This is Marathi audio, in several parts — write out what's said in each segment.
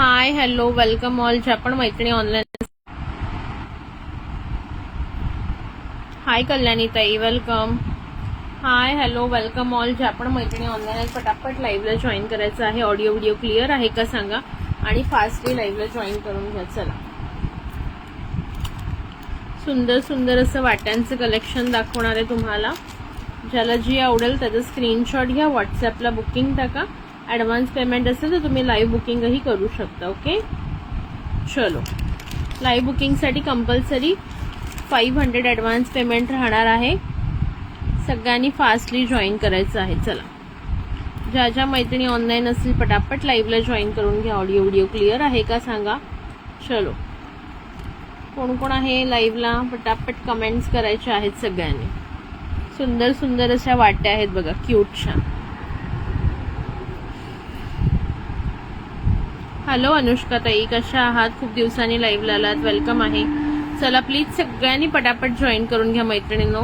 हाय हॅलो वेलकम ऑल ज्या पण मैत्रिणी ऑनलाईन. हाय कल्याणी ताई welcome. Hi hello welcome all ज्या पण मैत्रिणी ऑनलाईन पटापट लाईव्हला जॉईन करायचं आहे. ऑडिओ व्हिडिओ क्लिअर आहे का सांगा आणि फास्टली लाईव्हला जॉईन करून घ्या. चला सुंदर सुंदर असं वाट्यांचं कलेक्शन दाखवणार आहे तुम्हाला. ज्याला जी आवडेल त्याचं स्क्रीनशॉट घ्या, व्हॉट्सॲपला बुकिंग टाका. ॲडव्हान्स पेमेंट असेल तर तुम्ही लाईव्ह बुकिंगही करू शकता. ओके चलो लाईव्ह बुकिंगसाठी कंपल्सरी 500 ॲडव्हान्स पेमेंट राहणार आहे. सगळ्यांनी फास्टली जॉईन करायचं आहे. चला ज्या ज्या मैत्रिणी ऑनलाईन असतील पटापट लाईव्हला जॉईन करून घ्या. ऑडिओ व्हिडिओ क्लिअर आहे का सांगा. चलो कोण कोण आहे लाईव्हला पटापट कमेंट्स करायचे आहेत सगळ्यांनी. सुंदर सुंदर अशा वाट्या आहेत बघा, क्यूटशा. हॅलो अनुष्का ताई कशा आहात? खूप दिवसांनी लाईव्हला आलात, वेलकम आहे. चला प्लीज सगळ्यांनी पटापट जॉईन करून घ्या मैत्रिणींनो.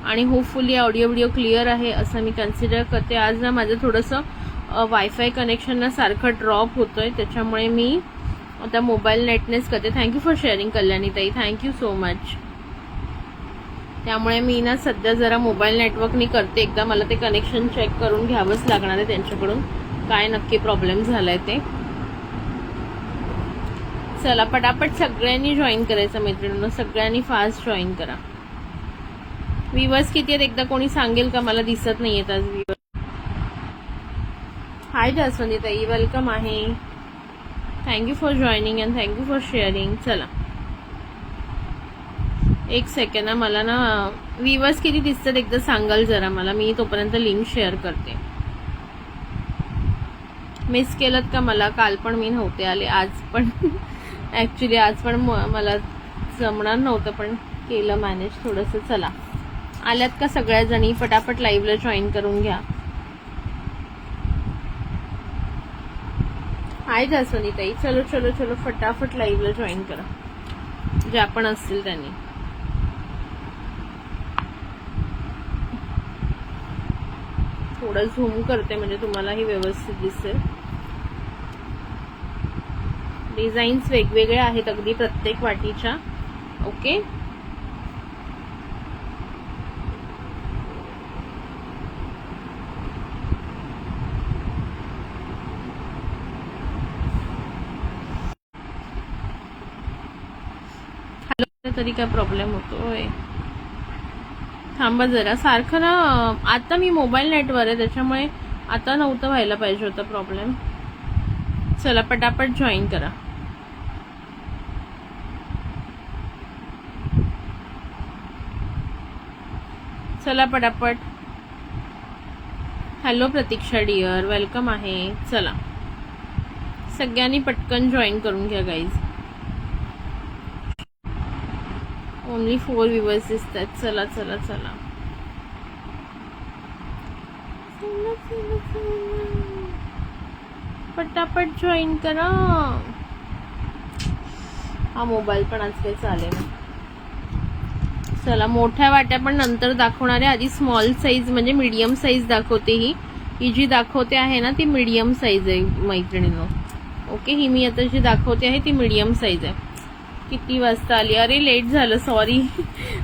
आणि होपफुली ऑडिओ व्हिडिओ क्लिअर आहे असं मी कन्सिडर करते. आज ना माझं थोडंसं वायफाय कनेक्शन ना सारखं ड्रॉप होतोय, त्याच्यामुळे मी आता मोबाईल नेटनेच करते. थँक्यू फॉर शेअरिंग कल्याणी ताई, थँक्यू सो मच. त्यामुळे मी ना सध्या जरा मोबाईल नेटवर्कनी करते. एकदा मला ते कनेक्शन चेक करून घ्यावंच लागणार आहे त्यांच्याकडून, काय नक्की प्रॉब्लेम झालाय ते. चला पटापट सगळ्यांनी जॉईन करायचं मैत्रिणींनो, सगळ्यांनी फास्ट जॉईन करा. व्ह्यूअर्स किती आहेत एकदा कोणी सांगेल का? मला दिसत नाहीयेत आज व्ह्यूअर्स. हाय जास्वंदी ताई वेलकम आहे. Thank you for joining and thank you for sharing. चला एक सेकंड ना, मला ना व्ह्यूअर्स किती दिसतात एकदा सांगाल जरा मला, मी तोपर्यंत लिंक शेअर करते. मिस केलं का मला? काल पण मी नव्हते आले, आज पण ॲक्च्युली आज पण मला जमणार नव्हतं पण केलं मॅनेज थोडंसं. चला आल्यात का सगळ्या जणी? पटापट लाईव्हला जॉईन करून घ्या. हाय जास्वंदी ताई, चलो चलो चलो फटाफट लाईव्हला जॉईन करा ज्या पण असतील त्यांनी. थोडं झूम करते म्हणजे तुम्हालाही व्यवस्थित दिसेल. डिझाईन्स वेगवेगळ्या आहेत अगदी प्रत्येक वाटीच्या. ओके हॅलो तरी काय प्रॉब्लेम होतोय? थांबा जरा, सारखं ना आता मी मोबाईल नेटवर आहे त्याच्यामुळे आता नव्हतं व्हायला पाहिजे होता प्रॉब्लेम. चला पटापट जॉईन करा. चला पटापट. हॅलो प्रतीक्षा डिअर वेलकम आहे. चला सगळ्यांनी पटकन जॉईन करून घ्या गाईज. ओनली 4 व्ह्यूअर्स दिसतात. चला चला चला पटापट जॉईन करा. हा मोबाईल पण आज काही चालेल ना. चला मोठ्या वाट्या पण नंतर दाखवणार आहे. आधी स्मॉल साईज म्हणजे मीडियम साईज दाखवते. ही जी दाखवते आहे ना ती मीडियम साईज आहे मैत्रिणींनो. ओके ही मी आता जी दाखवते आहे ती मीडियम साईज आहे. किती वाजता आली? अरे लेट झालं, सॉरी.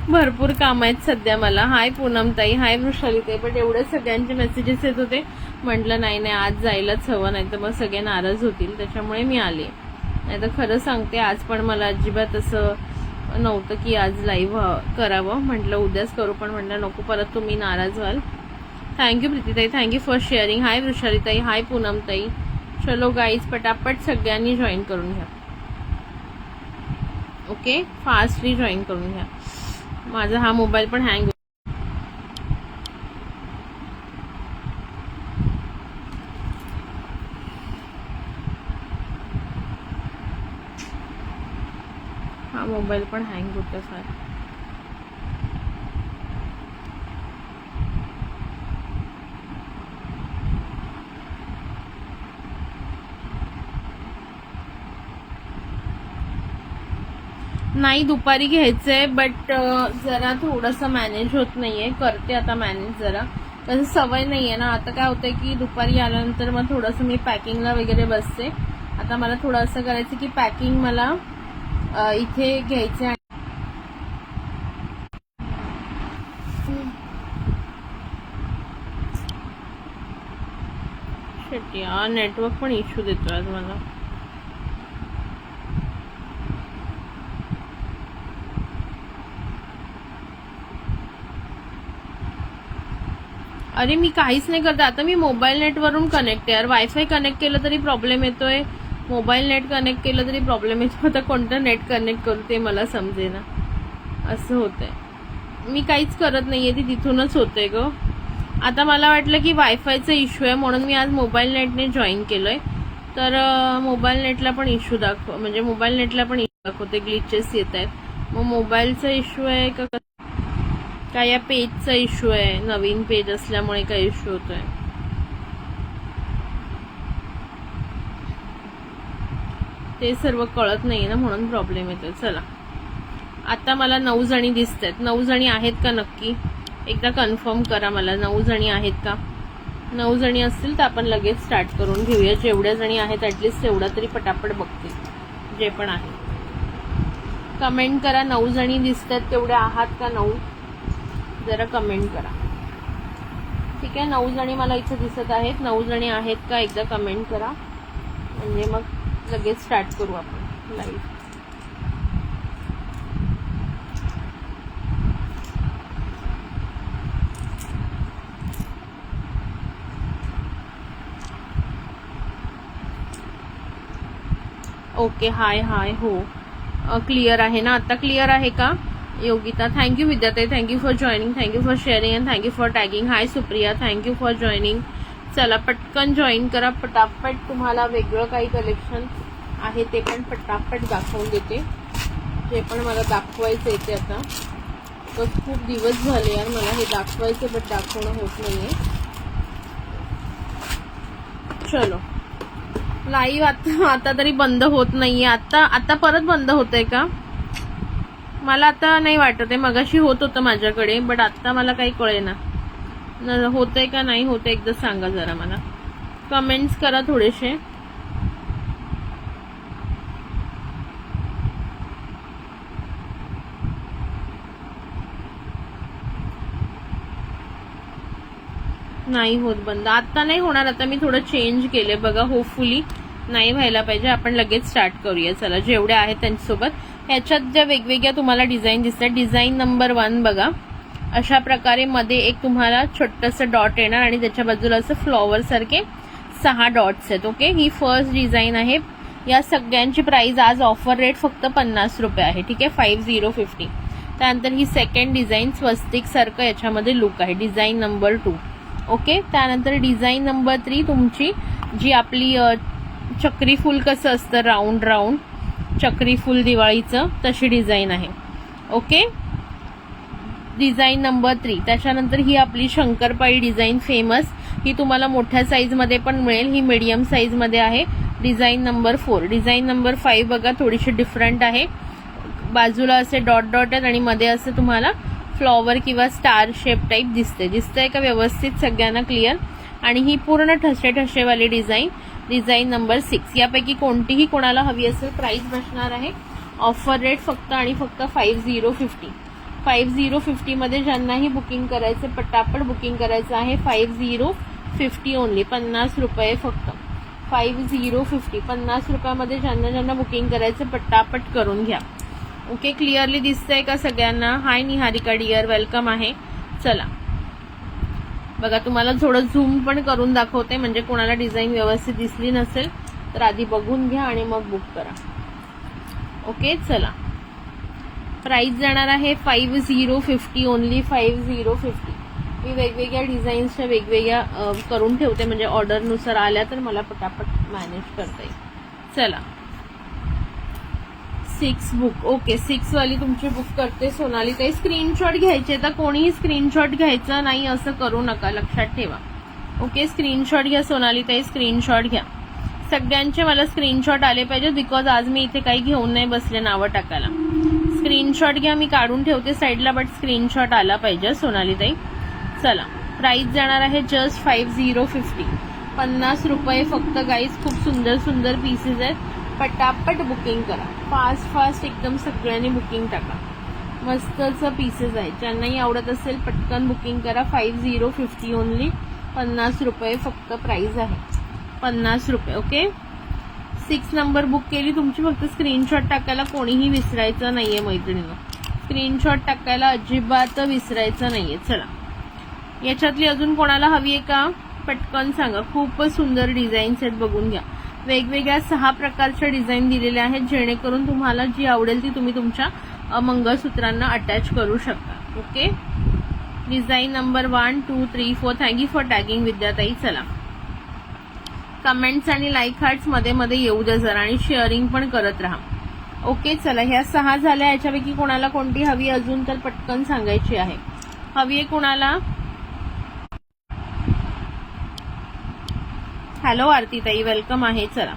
भरपूर काम आहेत सध्या मला. हाय पूनम ताई, हाय वृषाली ताई. बट एवढे सगळ्यांचे मेसेजेस येत होते, म्हटलं नाही नाही आज जायलाच हवं, नाही तर मग सगळे नाराज होतील, त्याच्यामुळे मी आले. नाही तर खरं सांगते आज पण मला अजिबात असं नव्हतं की आज लाईव्ह करावं. म्हटलं उद्याच करू, पण म्हटलं नको परत तुम्ही नाराज व्हाल. थँक्यू प्रीतीताई, thank you for sharing. Hi Vrushali ताई, हाय पूनम ताई. चलो गाईज पटापट सगळ्यांनी जॉईन करून घ्या. ओके फास्टली जॉईन करून घ्या. माझा हा मोबाईल पण हँग मोबाईल पण हँग होतं फार. नाही दुपारी घ्यायचंय बट जरा थोडंसं मॅनेज होत नाहीये. करते आता मॅनेज जरा, तसं सवय नाहीये ना. आता काय होतंय की दुपारी आल्यानंतर मग थोडंसं मी पॅकिंगला वगैरे बसते आता मला थोडं असं करायचं की पॅकिंग मला इथे घ्यायचं आहे. यार नेटवर्क पण इश्यू देतोय आज मला. अरे मी काहीच नाही करत आता. मी मोबाईल नेटवरून कनेक्ट आहे यार. वायफाय कनेक्ट केलं तरी प्रॉब्लेम येतोय, मोबाईल नेट कनेक्ट केलं तरी प्रॉब्लेम येतो. आता कोणतं नेट कनेक्ट करू ते मला समजेना. असं होतंय. मी काहीच करत नाहीये, ती तिथूनच होतंय ग. आता मला वाटलं की वायफायचा इश्यू आहे म्हणून मी आज मोबाईल नेटने जॉईन केलंय. तर मोबाईल नेटला पण इश्यू म्हणजे मोबाईल नेटला पण इश्यू दाखवते, ग्लिचेस येत आहेत. मग मोबाईलचा इश्यू आहे का काय या पेजचा इश्यू आहे? नवीन पेज असल्यामुळे काय इश्यू होतोय ते सर्व कळत नाही ना, म्हणून प्रॉब्लेम येतोय. चला आता मला 9 जणी दिसत आहेत. 9 जणी आहेत का नक्की एकदा कन्फर्म करा मला. 9 जणी आहेत का? 9 जणी असतील तर आपण लगेच स्टार्ट करून घेऊया. जेवढ्या जणी आहेत ऍटलिस्ट तेवढा तरी पटापट बघते जे पण आहे. कमेंट करा 9 जणी दिसत आहेत तेवढ्या आहात का? 9 जरा कमेंट करा. ठीक आहे 9 जणी मला इथे दिसत आहेत. 9 जणी आहेत का एकदा कमेंट करा, म्हणजे मग लगेच स्टार्ट करू आपण लाईव्ह. ओके हाय हाय. हो क्लिअर आहे ना आता? क्लिअर आहे का Yogita? Thank you Vidyatai, thank you for joining, thank you for sharing and thank you for tagging. Hi Supriya, thank you for joining. चला पटकन जॉईन करा. पटापट तुम्हाला वेगळं काही कलेक्शन आहे ते पण पटापट दाखवून देते. जे पण मला दाखवायचं आहे ते आता. तर खूप दिवस झाले यार मला हे दाखवायचं बट दाखवणं होत नाहीये. चलो लाईव्ह आता तरी बंद होत नाहीये. आता परत बंद होतंय का? मला आता नाही वाटत आहे. मगाशी होत होतं माझ्याकडे बट आता मला काही कळेना होतंय का नाही होतंय. एकदा सांगा जरा मला. कमेंट्स करा थोडेसे. नाही होत बंद. आता नाही होणार. आता मी थोडं चेंज केले बघा. होपफुली नाही व्हायला पाहिजे. आपण लगेच स्टार्ट करूया. चला जेवढ्या आहेत त्यांच्यासोबत. ह्याच्यात ज्या वेगवेगळ्या तुम्हाला डिझाईन दिसतात. डिझाईन नंबर 1 बघा. अशा प्रकारे मध्ये एक तुम्हाला छोटंसं डॉट येणार आणि त्याच्या बाजूला असं फ्लॉवर सारखे 6 डॉट्स आहेत. ओके ही फर्स्ट डिझाईन आहे. या सगळ्यांची प्राइस आज ऑफर रेट फक्त 50 रुपये आहे. ठीक आहे 5050. त्यानंतर ही सेकंड डिझाईन स्वस्तिक सारखं याच्यामध्ये लुक आहे. Design number 2. ओके त्यानंतर डिझाईन नंबर 3 तुमची जी आपली चक्री फुल कसं असतं राऊंड राऊंड चक्री फुल दिवाळीचं तशी डिझाईन आहे. Okay design number 3. त्याच्यानंतर ही आपली शंकरपाळी डिझाईन फेमस. ही तुम्हाला मोठ्या साईजमध्ये पण मिळेल. ही मीडियम साईजमध्ये आहे. Design number 4. डिझाईन नंबर 5 बघा थोडीशी डिफरंट आहे. बाजूला असे डॉट डॉट आहेत आणि मध्ये असं तुम्हाला फ्लॉवर किंवा स्टार शेप टाईप दिसतंय का व्यवस्थित सगळ्यांना क्लिअर? आणि ही पूर्ण ठसे ठसेवाली डिझाईन नंबर 6. यापैकी कोणतीही कोणाला हवी असेल प्राइस बसणार आहे ऑफर रेट फक्त आणि फक्त 5050. 5050 मध्ये ज्यांनाही बुकिंग करायचं पटापट बुकिंग करायचं आहे. 5050 ओनली 50 रुपये फक्त. 5050 50 रुपयामध्ये ज्यांना बुकिंग करायचं पटापट करून घ्या. ओके क्लिअरली दिसतंय का सगळ्यांना? हाय निहारिका डिअर वेलकम आहे. चला बघा तुम्हाला थोडं झूम पण करून दाखवते म्हणजे कोणाला डिझाईन व्यवस्थित दिसली नसेल तर आधी बघून घ्या आणि मग बुक करा. ओके चला प्राइस जाणार आहे 5050 ओनली 5050. मी वेगवेगळ्या डिझाईन्सच्या वेगवेगळ्या करून ठेवते म्हणजे ऑर्डरनुसार आल्या तर मला पटापट मॅनेज करता येईल. चला 6 बुक. ओके 6 वाली तुमची बुक करते सोनाली ताई. स्क्रीनशॉट घ्यायचे तर कोणीही स्क्रीनशॉट घ्यायचा नाही असं करू नका लक्षात ठेवा. ओके स्क्रीनशॉट घ्या सोनाली ताई स्क्रीनशॉट घ्या. सगळ्यांचे मला स्क्रीनशॉट आले पाहिजे बिकॉज आज मी इथे काही घेऊन नाही बसले नावं टाकायला. स्क्रीनशॉट घ्या. मी काढून ठेवते साईडला बट स्क्रीनशॉट आला पाहिजे सोनाली ताई. चला प्राइस जाणार आहे जस्ट 5050. 50 रुपये फक्त गाईस. खूप सुंदर सुंदर पीसेस आहेत. पटापट बुकिंग करा, फास्ट एकदम सगळ्यांनी बुकिंग टाका. मस्तच पीसेस आहेत. ज्यांनाही आवडत असेल पटकन बुकिंग करा. 5050 ओनली. 50 रुपये फक्त प्राइस आहे. 50 रुपये. ओके. 6 नंबर बुक केली तुमची. फक्त स्क्रीनशॉट टाकायला कोणीही विसरायचं नाहीये मैत्रिणींनो. स्क्रीनशॉट टाकायला अजिबात विसरायचं नाहीये. चला, याच्यातली अजून कोणाला हवी आहे का पटकन सांगा. खूप सुंदर डिझाईन्स आहेत, बघून घ्या. वेगवेगळ्या 6 प्रकारच्या डिझाईन दिलेल्या आहेत, जेणेकरून तुम्हाला जी आवडेल ती तुम्ही तुमच्या मंगळसूत्रांना अटॅच करू शकता. Okay. Design number 1 2 3 4. Thank you for tagging विद्याताई. चला, कमेंट्स आणि लाईक हार्ट्स मध्ये मध्ये येऊ द्या जरा, आणि शेअरिंग पण करत राहा. ओके. चला, ह्या 6 झाल्या. याच्यापैकी कोणाला कोणती हवी अजून तर पटकन सांगायची आहे. हवी आहे कोणाला? हॅलो आरतीताई, वेलकम आहे. चला,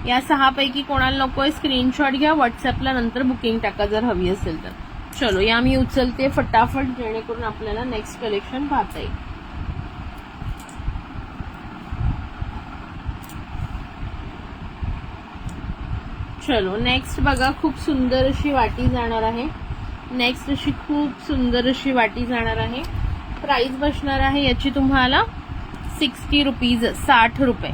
या 6 पैकी कोणाला नकोय स्क्रीनशॉट घ्या, व्हॉट्सअपला नंतर बुकिंग टाका जर हवी असेल तर. चलो, या मी उचलते फटाफट, जेणेकरून आपल्याला नेक्स्ट कलेक्शन पाहता येईल. चलो, नेक्स्ट बघा. खूप सुंदर अशी वाटी जाणार आहे. नेक्स्ट अशी खूप सुंदर अशी वाटी जाणार आहे. प्राइस बसणार आहे याची तुम्हाला 60 रुपीज. 60 रुपये.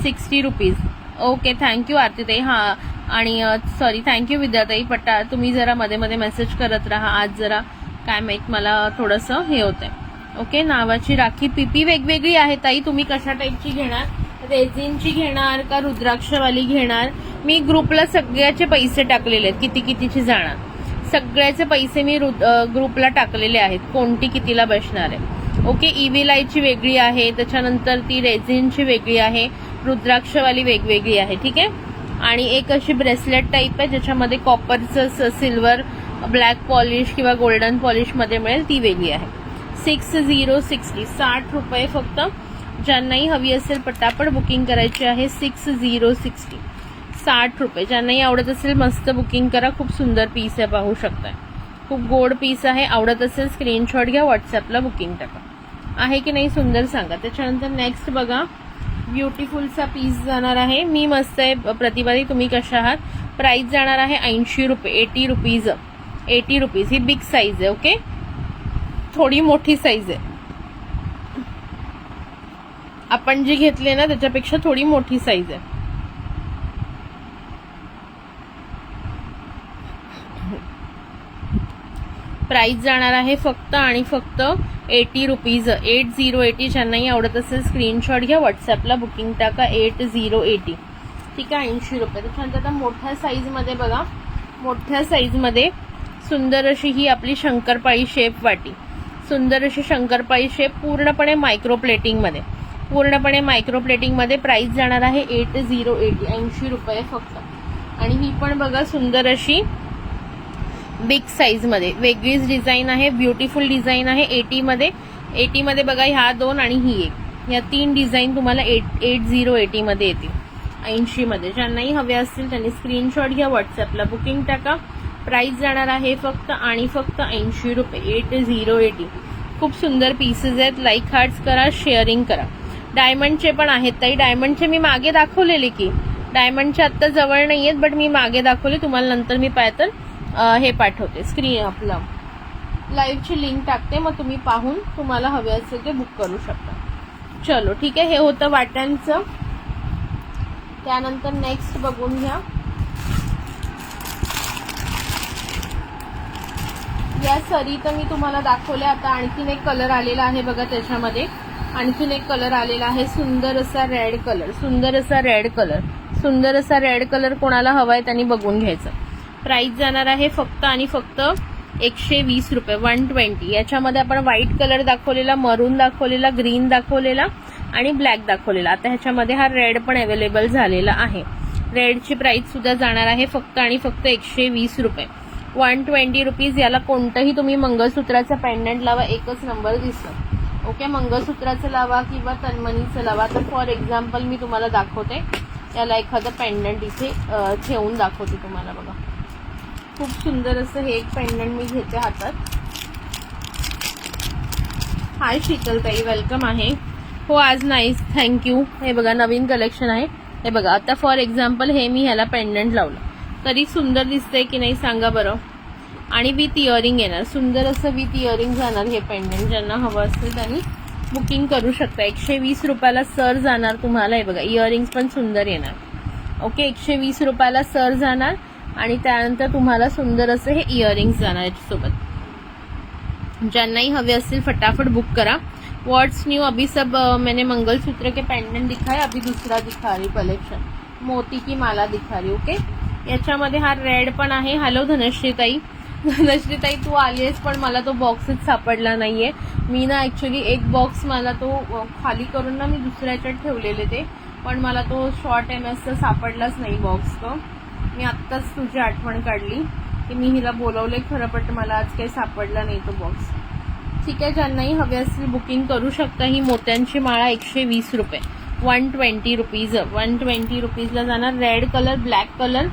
60 रुपीज. ओके. थँक्यू आरतीताई. हा, आणि सॉरी, थँक्यू विद्याताई. पट्टा तुम्ही जरा मध्ये मध्ये मेसेज करत राहा. आज जरा काय माहित मला थोडंसं हे होतंय. ओके. नावाची राखी. पीपी वेगवेगळी आहे ताई. तुम्ही कशा टाईपची घेणार? रेझिनची घेणार का रुद्राक्षवाली घेणार? मी ग्रुपला सगळ्याचे पैसे टाकलेले आहेत, किती कितीची जाणार. सगळ्याचे पैसे मी ग्रुपला टाकलेले आहेत, कोणती कितीला बसणार आहे. ओके. इव्हिलायची वेगळी आहे, त्याच्यानंतर ती रेझिनची वेगळी आहे, रुद्राक्षवाली वेगवेगळी आहे. ठीक आहे. आणि एक अशी ब्रेसलेट टाईप आहे ज्याच्यामध्ये कॉपरचं सिल्वर ब्लॅक पॉलिश किंवा गोल्डन पॉलिश मध्ये मिळेल, ती वेगळी आहे. 6060. 60 रुपये फक्त. ज्यांनाही हवी असेल पटापट बुकिंग करायची आहे. 6060. 60 रुपये. ज्यांनाही आवडत असेल मस्त बुकिंग करा. खूप सुंदर पीस आहे, पाहू शकताय. खूप गोड पीस आहे. आवडत असेल स्क्रीनशॉट घ्या, व्हॉट्सअपला बुकिंग टाका. आहे की नाही सुंदर सांगा. त्याच्यानंतर नेक्स्ट बघा. ब्युटिफुलचा पीस जाणार आहे. मी मस्त आहे प्रतिभाताई, तुम्ही कशा आहात? प्राइस जाणार आहे 80 रुपये. 80 रुपीज. 80 रुपीज. ही बिग साईज आहे. ओके. थोडी मोठी साईज आहे. आपण जी घेतली ना त्याच्यापेक्षा थोडी मोठी साईज आहे. प्राइस जाणार आहे फक्त आणि फक्त 80 रुपीज. 8080. ज्यांनाही आवडत असेल स्क्रीनशॉट घ्या, व्हॉट्सअपला बुकिंग टाका. 8080. ठीक आहे. 80 रुपये. त्याच्यानंतर आता मोठ्या साईजमध्ये बघा. मोठ्या साईजमध्ये सुंदर अशी ही आपली शंकरपाळी शेप वाटी. सुंदर अशी शंकरपाळी शेप, पूर्णपणे मायक्रो प्लेटिंगमध्ये. पूर्णपणे मायक्रो प्लेटिंगमध्ये. प्राइस जाणार आहे 8080. 80 रुपये फक्त. आणि ही पण बघा सुंदर अशी बिग साईज मध्ये वेगळीच डिझाईन आहे. ब्युटिफुल डिझाईन आहे. 80 मध्ये बघा ह्या 2 आणि ही एक, या 3 डिझाईन तुम्हाला 8080 मध्ये येतील. 80 मध्ये. ज्यांनाही हवे असतील त्यांनी स्क्रीनशॉट घ्या, व्हॉट्सअपला बुकिंग टाका. प्राइस जाणार आहे फक्त आणि फक्त 80 रुपये. 8080. खूप सुंदर पीसेस आहेत. लाईक हार्ट्स करा, शेअरिंग करा. डायमंडचे पण आहेत ताई. डायमंडचे मी मागे दाखवलेले की. डायमंडचे आत्ता जवळ नाहीयेत, बट मी मागे दाखवले. तुम्हाला नंतर मी पाहतर हे पाठवते. स्क्रीन आपलं लाईव्हची लिंक टाकते, मग तुम्ही पाहून तुम्हाला हवे असेल ते बुक करू शकता. चलो ठीक आहे. हे होतं वाट्यांचं. त्यानंतर नेक्स्ट बघून घ्या. या सरी तर मी तुम्हाला दाखवल्या. आता आणखीन एक कलर आलेला आहे बघा. त्याच्यामध्ये आणखीन एक कलर आलेला आहे. सुंदर असा रेड कलर. सुंदर असा रेड कलर. सुंदर असा रेड कलर कोणाला हवाय त्यांनी बघून घ्यायचं. प्राइस जाणार आहे फक्त आणि फक्त 120 रुपये. 120. याच्यामध्ये आपण व्हाईट कलर दाखवलेला, मरून दाखवलेला, ग्रीन दाखवलेला आणि ब्लॅक दाखवलेला. आता ह्याच्यामध्ये हा रेड पण अवेलेबल झालेला आहे. रेडची प्राइस सुद्धा जाणार आहे फक्त आणि फक्त 120 रुपये. 120 रुपीज. याला कोणतंही तुम्ही मंगळसूत्राचं पेंडंट लावा, एकच नंबर दिसतं. ओके. मंगळसूत्राचं लावा किंवा तन्मणीचं लावा. तर फॉर एक्झाम्पल मी तुम्हाला दाखवते. याला एखादं पेंडंट इथे ठेवून दाखवते तुम्हाला बघा. खूप सुंदर असं हे एक पेंडंट मी घेते हातात. हाय शीतलताई, वेलकम आहे. हो आज नाही, थँक्यू. हे बघा नवीन कलेक्शन आहे. हे बघा आता फॉर एक्झाम्पल हे मी ह्याला पेंडंट लावलं तरी सुंदर दिसतंय की नाही सांगा बरं. आणि विथ इयरिंग येणार, सुंदर असं विथ इयरिंग जाणार हे पेंडंट. ज्यांना हवं असेल त्यांनी बुकिंग करू शकता. 120 रुपयाला सर जाणार तुम्हाला. हे बघा इयरिंग्स पण सुंदर येणार. ओके 120 रुपयाला सर जाणार आणि त्यानंतर तुम्हाला सुंदर असं हे इयरिंग्स जाणार याच्यासोबत. ज्यांनाही हवे असतील फटाफट बुक करा. व्हाट्स न्यू अभी सब मैंने मंगलसूत्र के पेंडेंट दिखाए, अभी दूसरा दिखा रही कलेक्शन, मोती की माला दिखा रही. ओके याच्यामध्ये हा रेड पण आहे. हॅलो धनश्रीताई. धनश्रीताई तू आली आहेस पण मला तो बॉक्सच सापडला नाहीये. मी ना ऍक्च्युली एक बॉक्स मला तो खाली करून ना मी दुसऱ्या ह्याच्यात ठेवलेले ते, पण मला तो शॉर्ट MS सापडलाच नाही बॉक्स. तो मी आत्ताच तुझी आठवण काढली की मी हिला बोलवले खरं, पण मला आज काही सापडला नाही तो बॉक्स. ठीक आहे ज्यांनाही हवे असतील बुकिंग करू शकता. ही मोत्यांची माळा 120 रुपये, 120 रुपीज, 120 रुपीजला जाणार. रेड कलर ब्लॅक कलर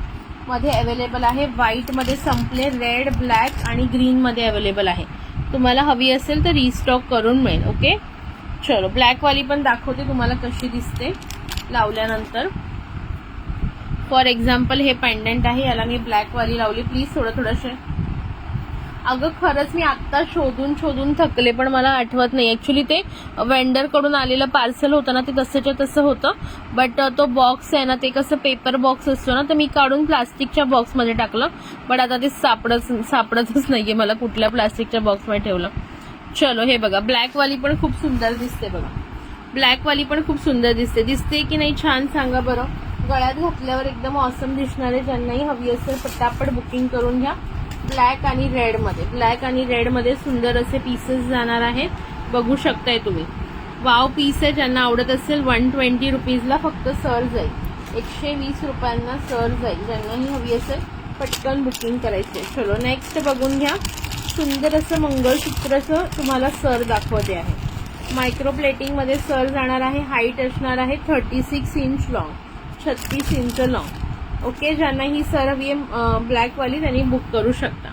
मध्ये अवेलेबल आहे. व्हाईट मध्ये संपले, रेड ब्लॅक आणि ग्रीन मध्ये अवेलेबल आहे. तुम्हाला हवी असेल तर रिस्टॉक करून मिळेल. ओके चलो ब्लॅक वाली पण दाखवते तुम्हाला कशी दिसते लावल्यानंतर. फॉर एक्झाम्पल हे पेंडंट आहे, याला मी ब्लॅक वाली लावली. प्लीज थोडंशे. अगं खरंच मी आत्ता शोधून थकले पण मला आठवत नाही. ऍक्च्युली ते वेंडर कडून आलेलं पार्सल होतं ना, ते तसंच्या तसं होतं. बट तो बॉक्स आहे ना, ते कसं पेपर बॉक्स असतो ना, तर मी काढून प्लास्टिकच्या बॉक्समध्ये टाकलं. बट आता ते सापडतच नाहीये मला कुठल्या प्लास्टिकच्या बॉक्समध्ये ठेवलं. चलो हे बघा ब्लॅक वाली पण खूप सुंदर दिसते. बघा ब्लॅक वाली पण खूप सुंदर दिसते की नाही छान सांगा बरं. गळ्यात घातल्यावर एकदम ऑसम दिसणार आहे. ज्यांनाही हवी असेल पटापट बुकिंग करून घ्या. ब्लॅक आणि रेड मध्ये सुंदर असे पीसेस जाणार आहेत. बघू शकताय तुम्ही. वाव पीस आहे. ज्यांना आवडत असेल 120 रुपीजला फक्त सर जाईल. 120 रुपयांना सर जाईल. ज्यांनाही हवी असेल पटकन बुकिंग करायचे. चलो नेक्स्ट बघून घ्या. सुंदर असं मंगळसूत्राचं तुम्हाला सर दाखवते आहे. मायक्रो प्लेटिंग मध्ये सर जाणार आहे. हाईट असणार आहे 36 inch long, 36 inch long. Okay ज्यांना ही सर हवी आहे ब्लॅक वाली त्यांनी बुक करू शकता.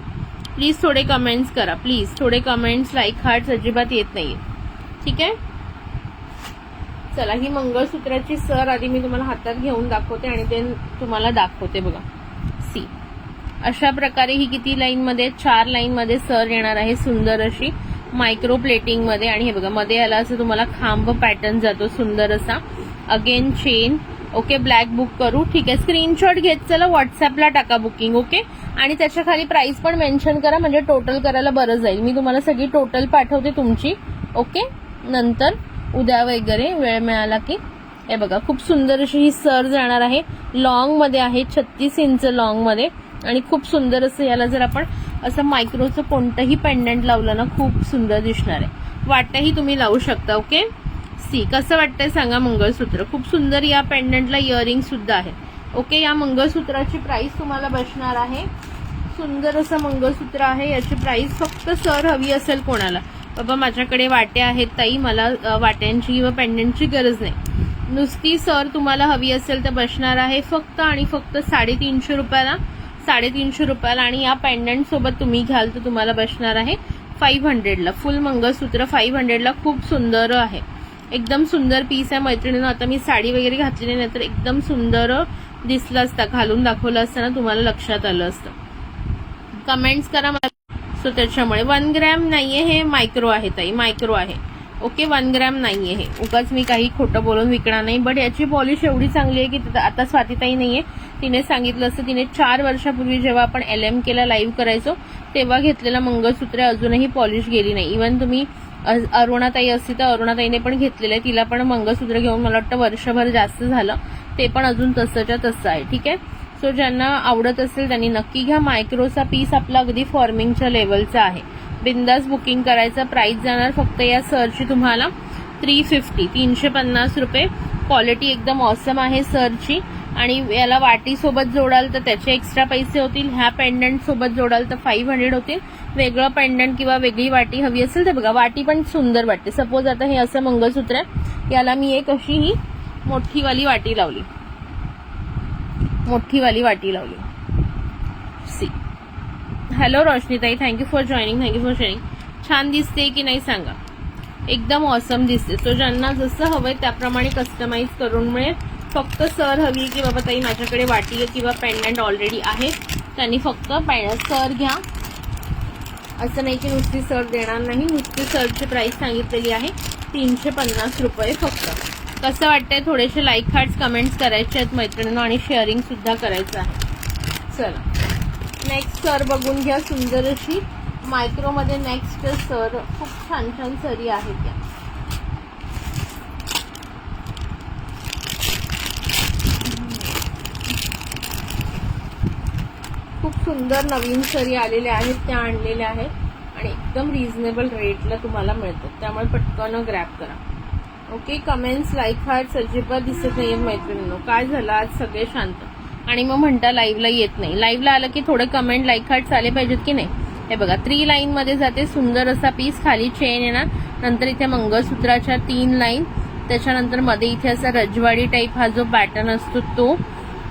प्लीज थोडे कमेंट्स करा. प्लीज थोडे कमेंट्स, लाईक, हार्ट्स अजिबात येत नाहीये. ठीक आहे चला ही मंगळसूत्राची सर आधी मी तुम्हाला हातात घेऊन दाखवते आणि ते तुम्हाला दाखवते. बघा सी अशा प्रकारे ही किती लाईन मध्ये, 4 लाईन मध्ये सर येणार आहे. सुंदर अशी मायक्रो प्लेटिंग मध्ये. आणि हे बघा मध्ये याला असं तुम्हाला खांब पॅटर्न जातो सुंदर असा. Again chain. Okay black book करू. ठीक आहे स्क्रीनशॉट घेत चला व्हॉट्सअपला टाका बुकिंग. ओके आणि त्याच्या खाली प्राइस पण मेन्शन करा म्हणजे टोटल करायला बरं जाईल. मी तुम्हाला सगळी टोटल पाठवते तुमची. ओके नंतर उद्या वगैरे वेळ मिळाला की. हे बघा खूप सुंदर अशी ही सर जाणार आहे. लॉंग मध्ये आहे 36 इंच लॉंग मध्ये. आणि खूप सुंदर असं याला जर आपण असं मायक्रोचं कोणतंही पेंडंट लावलं ना खूप सुंदर दिसणार आहे. वाटाही तुम्ही लावू शकता. ओके सी कसं वाटतंय सांगा मंगळसूत्र. खूप सुंदर या पेंडंटला इयरिंग सुद्धा आहे. ओके या मंगळसूत्राची प्राइस तुम्हाला बसणार आहे. सुंदर असं मंगळसूत्र आहे. याची प्राइस फक्त सर हवी असेल कोणाला, बाबा माझ्याकडे वाट्या आहेत ताई, मला वाट्यांची किंवा पेंडंटची गरज नाही, नुसती सर तुम्हाला हवी असेल तर बसणार आहे फक्त आणि फक्त 350 रुपयाला. 350 रुपयाला. आणि या पेंडंट सोबत तुम्ही घ्याल तर तुम्हाला बसणार आहे 500ला. फुल मंगळसूत्र 500ला. खूप सुंदर आहे. एकदम सुंदर पीस आहे मैत्रिणींनो. आता मी साडी वगैरे घातलेली नाही तर एकदम सुंदर दिसलं असतं, घालून दाखवलं असतं ना तुम्हाला लक्षात आलं असतं. कमेंट्स करा मला. सो त्याच्यामुळे 1 ग्रॅम नाहीये हे, मायक्रो आहे ताई, मायक्रो आहे. ओके 1 ग्रॅम नाहीये हे. उगाच मी काही खोटं बोलून विकणार नाही. बट याची पॉलिश एवढी चांगली आहे की आता स्वातीताई नाहीये, तिने सांगितलं असतं. तिने 4 वर्षापूर्वी जेव्हा आपण LM केला लाईव्ह करायचो तेव्हा घेतलेलं मंगळसूत्र अजूनही पॉलिश गेली नाही. इव्हन तुम्ही अरुणाताई असती तर अरुणाताईने पण घेतलेलं आहे. तिला पण मंगळसूत्र घेऊन मला वाटतं वर्षभर जास्त झालं, ते पण अजून तसंच्या तसं आहे. ठीक आहे सो ज्यांना आवडत असेल त्यांनी नक्की घ्या. मायक्रोचा पीस आपला अगदी फॉर्मिंगच्या लेवलचा आहे. बिंदास बुकिंग करायचं. प्राइस जाणार फक्त या सरची तुम्हाला 350 रुपये. क्वालिटी एकदम ऑसम आहे सरची. आणि याला वाटी सोबत जोडाल तर त्याचे एक्स्ट्रा पैसे होतील. ह्या पेंडंट सोबत जोडाल तर 500 होतील. वेगळं पेंडंट किंवा वेगळी वाटी हवी असेल तर बघा वाटी पण सुंदर वाटते. सपोज आता हे असं मंगळसूत्र आहे, याला मी एक अशी ही मोठीवाली वाटी लावली, मोठीवाली वाटी लावली. सी हॅलो रोशनीताई, thank you for joining, thank you for sharing. छान दिसते की नाही सांगा. एकदम ऑसम दिसते. सो ज्यांना जसं हवंय त्याप्रमाणे कस्टमाइज करून मिळेल. फक्त सर हवी की बाबा ताई माझ्याकडे वाटी किंवा पेंडंट ऑलरेडी आहे, त्यांनी फक्त सर घ्या. असं नाही की नुसती सर देणार नाही. नुसती सरची प्राइस सांगितलेली आहे 350 रुपये फक्त. कसं वाटतंय? थोडेसे लाईक हार्ट्स कमेंट्स करायचे आहेत मैत्रिणींनो आणि शेअरिंग सुद्धा करायचं आहे. चला नेक्स्ट सर बघून घ्या. सुंदर अशी मायक्रोमध्ये नेक्स्ट सर, खूप छान छान सरी आहेत त्या. खूप सुंदर नवीन सरी आलेल्या आहेत, त्या आणलेल्या आहेत आणि एकदम रिझनेबल रेटला तुम्हाला मिळतात. त्यामुळे पटकन ग्रॅब करा. ओके, कमेंट्स लाईक हार्ट्स अजिबात दिसत नाहीये मैत्रिणींनो. काय झालं आज सगळे शांत आणि मग म्हणता लाईव्हला येत नाही. लाईव्हला आलं की थोडे कमेंट लाईक हार्ट्स आले पाहिजेत की नाही. हे बघा 3 लाईन मध्ये जाते. सुंदर असा पीस, खाली चेन येणार, नंतर इथे मंगळसूत्राच्या 3 लाईन, त्याच्यानंतर मध्ये इथे असा रजवाडी टाईप हा जो पॅटर्न असतो तो,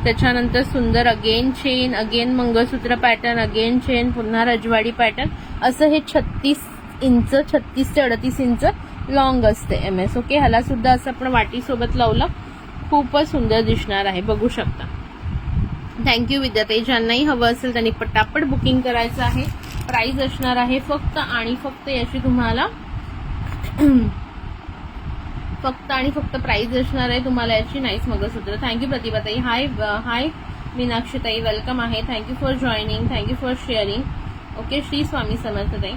त्याच्यानंतर सुंदर अगेन चेन, अगेन मंगळसूत्र पॅटर्न, अगेन चेन, पुन्हा रजवाडी पॅटर्न. असं हे 36 इंच, 36 ते 38 इंच लॉंग असते MS. ओके, ह्याला सुद्धा असं आपण वाटी सोबत लावलं, खूपच सुंदर दिसणार आहे, बघू शकता. थँक्यू विद्याताई. ज्यांनाही हवं असेल त्यांनी पटापट बुकिंग करायचं आहे. प्राइस असणार आहे फक्त आणि फक्त याची तुम्हाला फक्त आणि फक्त प्राइस असणार आहे तुम्हाला याची. नाईस मंगळसूत्र. थँक्यू प्रतिभाताई. हाय मीनाक्षीताई, वेलकम आहे. Thank you for joining, thank you for sharing. Okay, Shri Swami समर्थताई.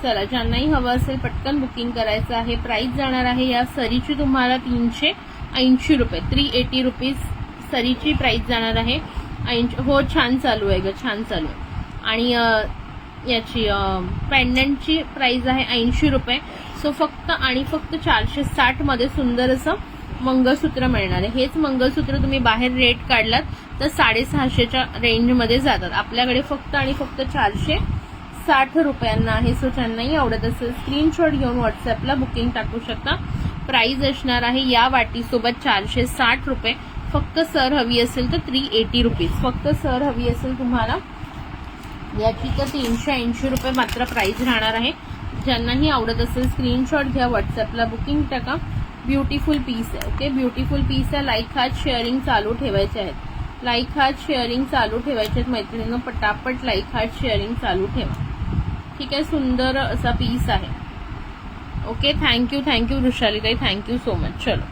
चला, ज्यांनाही हवं असेल पटकन बुकिंग करायचं आहे. प्राइस जाणार आहे या सरीची तुम्हाला 380 रुपये, 380 रुपीज सरीची प्राइस जाणार आहे. हो, छान चालू आहे ग, छान चालू आहे. आणि याची पेंडंटची प्राइस आहे 80 रुपये. सो फक्त आणि फक्त 460 मध्ये सुंदर असं मंगळसूत्र मिळणार आहे. हेच मंगळसूत्र तुम्ही बाहेर रेट काढलात तर 650च्या रेंजमध्ये जातात. आपल्याकडे फक्त आणि फक्त 460 रुपयांना आहे. सो ज्यांनाही आवडत असेल स्क्रीनशॉट घेऊन व्हॉट्सअपला बुकिंग टाकू शकता. प्राइस असणार आहे या वाटीसोबत 460 रुपये. फक्त सर हवी असेल तर 380 रुपीज. फक्त सर हवी असेल तुम्हाला याची तर 380 रुपये मात्र प्राइस राहणार आहे. ज्यांनाही आवडत असेल स्क्रीनशॉट घ्या, व्हॉट्सअपला बुकिंग टाका. ब्युटिफुल पीस आहे. ओके, ब्युटिफुल पीस आहे. लाईक हार्ट शेअरिंग चालू ठेवायचे आहेत. लाईक हार्ट शेअरिंग चालू ठेवायचे आहेत मैत्रिणींनो. पटापट लाईक हार्ट शेअरिंग चालू ठेवा. ठीक आहे, सुंदर असा पीस आहे. ओके, थँक्यू वृषालीताई, थँक्यू सो मच. चलो,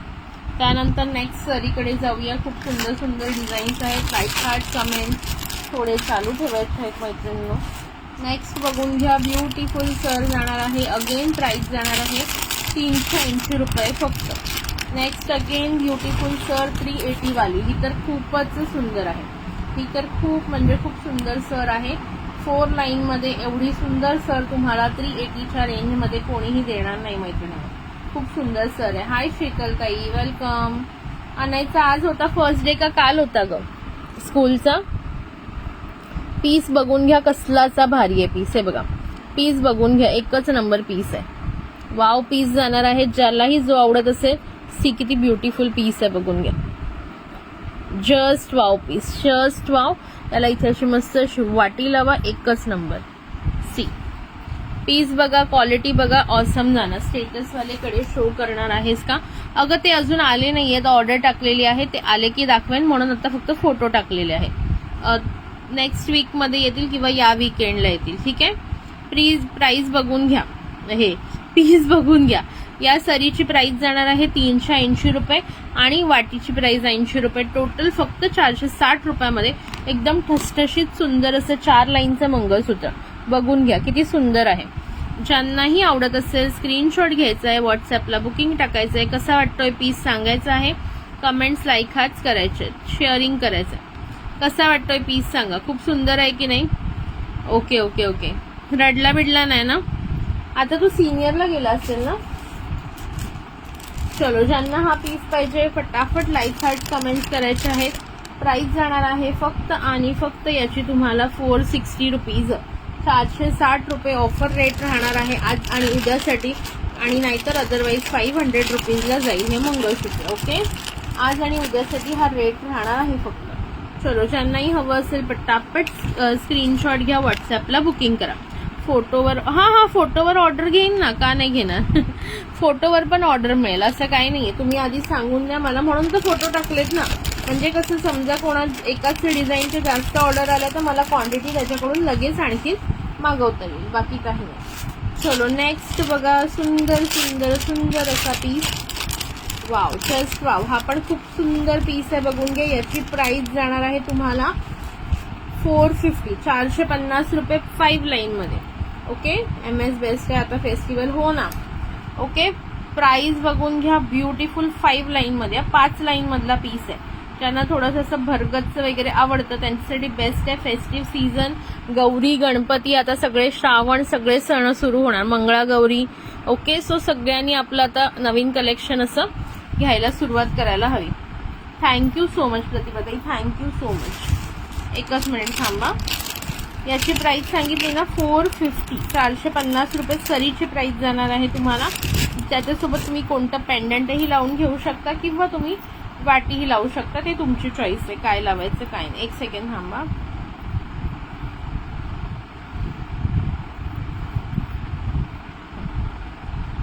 त्यानंतर नेक्स्ट सरीकडे जाऊया. खूप सुंदर सुंदर डिझाईन्स आहेत. लाईक हार्ट कमेंट थोडे चालू ठेवायचे आहेत मैत्रिणींनो. नेक्स्ट बघून घ्या. ब्युटिफुल सर जाणार आहे. अगेन प्राइस जाणार आहे 380 रुपये फक्त. नेक्स्ट अगेन ब्युटिफुल सर 380 वाली. ही तर खूपच सुंदर आहे. ही तर खूप म्हणजे खूप सुंदर सर आहे. 4 लाईन मध्ये एवढी सुंदर सर तुम्हाला 380च्या रेंजमध्ये कोणीही देणार नाही मैत्रिणी. खूप सुंदर सर आहे. हाय शीतलताई, वेलकम. आणायचा आज होता फर्स्ट डे का काल होता ग स्कूलचा? पीस बघून घ्या, कसलाचा भारी आहे पीस. आहे बघा, पीस बघून घ्या, एकच नंबर पीस आहे. वाव पीस जाणार आहे. ज्यालाही जो आवडत असेल, सी किती ब्युटिफुल पीस आहे, बघून घ्या. Just wow piece, just wow. त्याला इथे अशी मस्त अशी वाटी लावा, एकच नंबर. सी पीस बघा, क्वालिटी बघा, ऑसम जाणार. स्टेटस वालेकडे शो करणार आहेस का? अगं ते अजून आले नाहीये, तर ऑर्डर टाकलेली आहे. ते आले की दाखवेन म्हणून आता फक्त फोटो टाकलेले आहे. नेक्स्ट वीक मध्ये येतील किंवा या वीकेंडला येतील. ठीक आहे, प्लीज प्राइस बघून घ्या. हे पीस बघून घ्या. या सरीची प्राइस जाणार आहे 380 रुपये आणि वाटीची प्राइस 80 रुपये. टोटल फक्त 460 रुपयामध्ये एकदम ठसठशीत सुंदर असं 4 लाईनचं मंगळसूत्र बघून घ्या, किती सुंदर आहे. ज्यांनाही आवडत असेल स्क्रीनशॉट घ्यायचा आहे, व्हॉट्सअपला बुकिंग टाकायचं आहे. कसा वाटतोय पीस सांगायचं आहे. कमेंट्स लाईक हाच करायचे, शेअरिंग करायचं आहे. कसा वाटतोय पीस सांगा. खूप सुंदर आहे की नाही? ओके ओके ओके, रडला बिडला नाही ना? आता तू सिनियरला गेला असेल ना? चलो, ज्यांना हा पीस पाहिजे फटाफट लाईक हार्ट कमेंट्स करायचे आहेत. प्राइस जाणार आहे फक्त आणि फक्त याची तुम्हाला 460 रुपीज. 460 रुपये ऑफर रेट राहणार आहे आज आणि उद्यासाठी, आणि नाहीतर अदरवाईज 500 रुपीजला जाईल हे मंगळसूत्र. ओके, आज आणि उद्यासाठी हा रेट राहणार आहे फक्त. चलो, ज्यांनाही हवं असेल पटापट स्क्रीनशॉट घ्या, व्हॉट्सअपला बुकिंग करा. फोटोवर, हा फोटोवर ऑर्डर घेईन ना, का नाही घेणार. फोटोवर पण ऑर्डर मिळेल, असं काही नाहीये. तुम्ही आधी सांगून द्या मला, म्हणून तर फोटो टाकलेत ना. म्हणजे कसं समजा कोणा एकाच डिझाईनचे जास्त ऑर्डर आल्या तर मला क्वांटिटी त्याच्याकडून लगेच आणखी मागवता येईल, बाकी काही नाही. चलो नेक्स्ट बघा, सुंदर सुंदर सुंदर असा पीस. Wow, just wow. हा पण खूप सुंदर पीस आहे, बघून घ्या. याची प्राइस जाणार आहे तुम्हाला 450, 450 रुपये 5 लाईन मध्ये. ओके, MS बेस्ट आहे आता फेस्टिवल, हो ना. ओके, प्राइस बघून घ्या. ब्युटिफुल 5 लाईन मध्ये, 5 लाईन मधला पीस आहे. ज्यांना थोडंसं असं भरगच्च वगैरे आवडतं त्यांच्यासाठी बेस्ट आहे. फेस्टिव्ह सीझन, गौरी गणपती, आता सगळे श्रावण, सगळे सण सुरू होणार, मंगळागौरी. ओके, सो सगळ्यांनी आपलं आता नवीन कलेक्शन असं घ्यायला सुरुवात करायला हवी. थँक्यू सो मच प्रतिभाताई, थँक्यू सो मच. एकच मिनिट थांबा. याची प्राइस सांगितली ना 450, 450 रुपये सरीची प्राइस जाणार आहे तुम्हाला. त्याच्यासोबत तुम्ही कोणतं पेंडंटही लावून घेऊ शकता किंवा तुम्ही वाटीही लावू शकता, ते तुमची चॉईस आहे काय लावायचं काय नाही. एक सेकंड थांबा.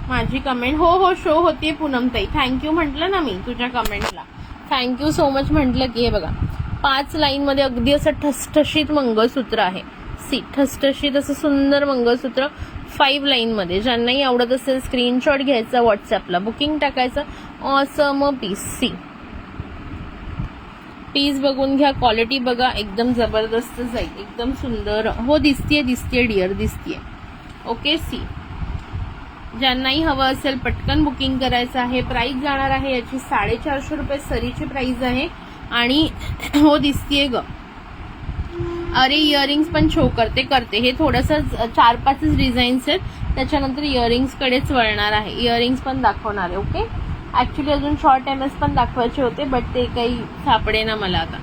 माझी कमेंट हो शो होतीये पूनमताई, थँक्यू म्हटलं ना मी तुझ्या कमेंटला, थँक्यू सो मच म्हटलं की. हे बघा 5 लाईन मध्ये अगदी असं ठसठशीत मंगळसूत्र आहे. सी, ठसठशीत असं सुंदर मंगळसूत्र 5 लाईन मध्ये. ज्यांनाही आवडत असेल स्क्रीनशॉट घ्यायचा, व्हॉट्सअपला बुकिंग टाकायचं. Awesome piece. सी, पीस बघून घ्या, क्वालिटी बघा, एकदम जबरदस्त जाईल, एकदम सुंदर. हो, दिसतीये डिअर, दिसतीये. ओके, सी, ज्यांनाही हवं असेल पटकन बुकिंग करायचं आहे. प्राइस जाणार आहे याची 450 रुपये सरीची प्राइस आहे. आणि हो, दिसतीये ग. अरे इयरिंग्स पण शो करते. हे थोडंसं 4-5 डिझाईन्स आहेत, त्याच्यानंतर इयरिंग्स कडेच वळणार आहे. इयरिंग्स पण दाखवणार आहे. ओके, ऍक्च्युली अजून शॉर्ट MS पण दाखवायचे होते, बट ते काही सापडे ना मला आता.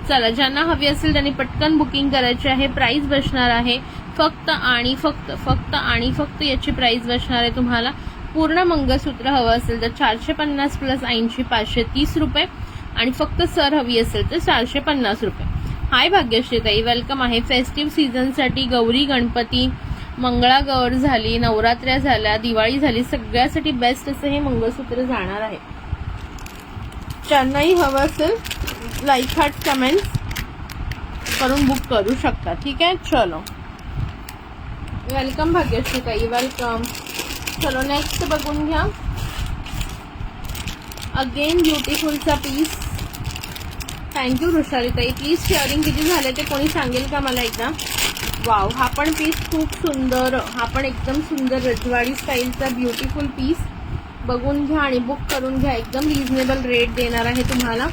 चला, ज्यांना हवी असेल त्यांनी पटकन बुकिंग करायची आहे. प्राइस बसणार आहे फक्त आणि फक्त याची प्राइस बसणार आहे तुम्हाला. पूर्ण मंगळसूत्र हवं असेल तर 450 प्लस 80, 530 रुपये. आणि फक्त सर हवी असेल तर 450 रुपये. हाय भाग्यश्री ताई, वेलकम आहे. फेस्टिव्ह सीझनसाठी गौरी गणपती, मंगळागौर झाली, नवरात्र्या झाल्या, दिवाळी झाली, सगळ्यासाठी बेस्ट असं हे मंगळसूत्र जाणार आहे. ज्यांनाही हवं असेल लाईक हार्ट कमेंट्स करून बुक करू शकता. ठीक आहे, चलो वेलकम भाग्यश्री ताई, वेलकम. चलो नेक्स्ट बघून घ्या. अगेन ब्युटिफुलचा पीस. थँक्यू वृषाली ताई. प्लीज शेअरिंग किती झाले ते कोणी सांगेल का मला एकदा. वाव, हा पण पीस खूप सुंदर, हा पण एकदम सुंदर रजवाडी स्टाईलचा ब्युटिफुल पीस. बघून घ्या आणि बुक करून घ्या. एकदम रिझनेबल रेट देणार आहे तुम्हाला.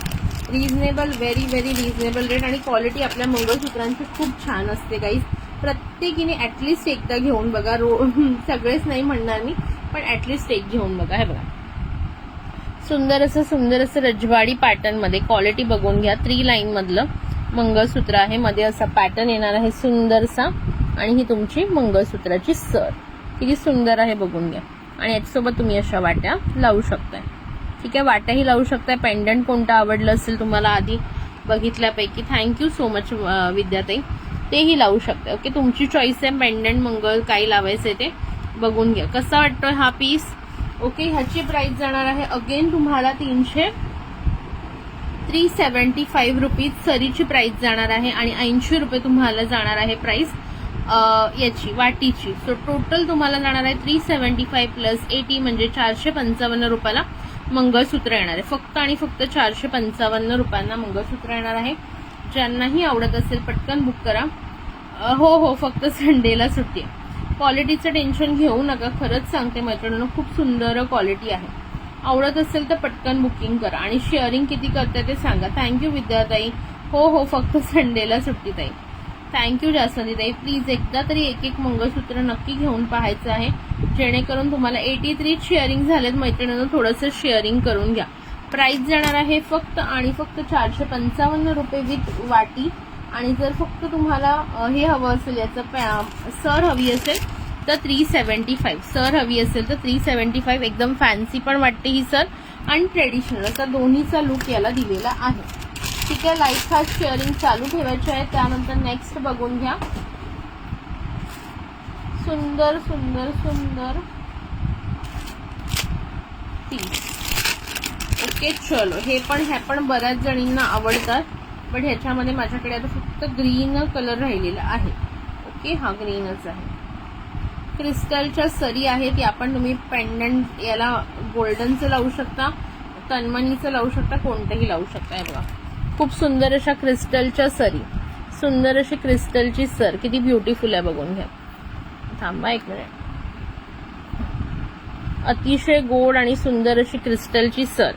Reasonable, very very reasonable rate. आणि क्वालिटी आपल्या मंगळसूत्रांची खूप छान असते गाईज. प्रत्येकीने ऍटलिस्ट एकदा घेऊन बघा. सगळेच नाही म्हणणार मी, पण ऍटलिस्ट एक घेऊन बघा. हे बघा, सुंदर असं रजवाडी पॅटर्न मध्ये. क्वालिटी बघून घ्या. 3 लाईन मधलं मंगळसूत्र आहे, मध्ये असा पॅटर्न येणार आहे सुंदरसा. आणि ही तुमची मंगळसूत्राची सर किती सुंदर आहे बघून घ्या. आणि याच्यासोबत तुम्ही अशा वाट्या लावू शकताय. ठीक आहे, वाट्याही लावू शकताय. पेंडंट कोणतं आवडलं असेल तुम्हाला आधी बघितल्यापैकी, थँक्यू सो मच विद्याताई, तेही लावू शकताय. ओके, तुमची चॉईस आहे. पेंडंट मंगळ काही लावायचंय ते बघून घ्या. कसा वाटतोय हा पीस. ओके, ह्याची प्राइस जाणार आहे अगेन तुम्हाला 375 रुपीज सरीची प्राइस जाणार आहे. आणि 80 रुपये तुम्हाला जाणार आहे प्राइस याची वाटीची. सो टोटल तुम्हाला जाणार आहे 375 प्लस 80 म्हणजे 455 रुपयाला मंगळसूत्र येणार आहे. फक्त आणि फक्त 455 रुपयांना मंगळसूत्र येणार आहे. ज्यांनाही आवडत असेल पटकन बुक करा. हो, फक्त संडेला सुट्टी आहे. क्वालिटीचं टेन्शन घेऊ नका, खरंच सांगते मैत्रिणींनो, खूप सुंदर क्वालिटी आहे. आवडत असेल तर पटकन बुकिंग करा. आणि शेअरिंग किती करताय ते सांगा. थँक्यू विद्याताई. हो, फक्त संडेला सुट्टी ताई. थँक्यू जास्वंतीताई. प्लीज एकदा तरी एक मंगळसूत्र नक्की घेऊन पाहायचं आहे, जेणेकरून तुम्हाला 83 शेअरिंग झालेत मैत्रिणींनो. थोडंसं शेअरिंग करून घ्या. प्राइस जाणार आहे फक्त आणि फक्त 455 रुपये विथ वाटी. आणि जर फक्त तुम्हाला हे हवं असेल, याचं सर हवी असेल तर 375. सर हवी असेल तर 375. एकदम फॅन्सी पण वाटते ही सर आणि ट्रेडिशनल असा दोन्हीचा लुक याला दिलेला आहे. ठीक आहे, लाईक खास शेअरिंग चालू ठेवायची आहे. त्यानंतर नेक्स्ट बघून घ्या. सुंदर सुंदर सुंदर पीस. ओके चलो, ह्या पण बऱ्याच जणींना आवडतात, बट ह्याच्यामध्ये माझ्याकडे आता फक्त ग्रीन कलर राहिलेला आहे. ओके, हा ग्रीनच आहे. क्रिस्टलच्या सरी आहेत या, पण तुम्ही पेंडंट याला गोल्डनचं लावू शकता, तन्मणीचं लावू शकता, कोणतंही लावू शकता. हे बघा, खूप सुंदर अशा क्रिस्टलच्या सरी, सुंदर अशी क्रिस्टलची सर, किती ब्युटिफुल आहे बघून घ्या. थांबा एक मिनिट. अतिशय गोड आणि सुंदर अशी क्रिस्टलची सर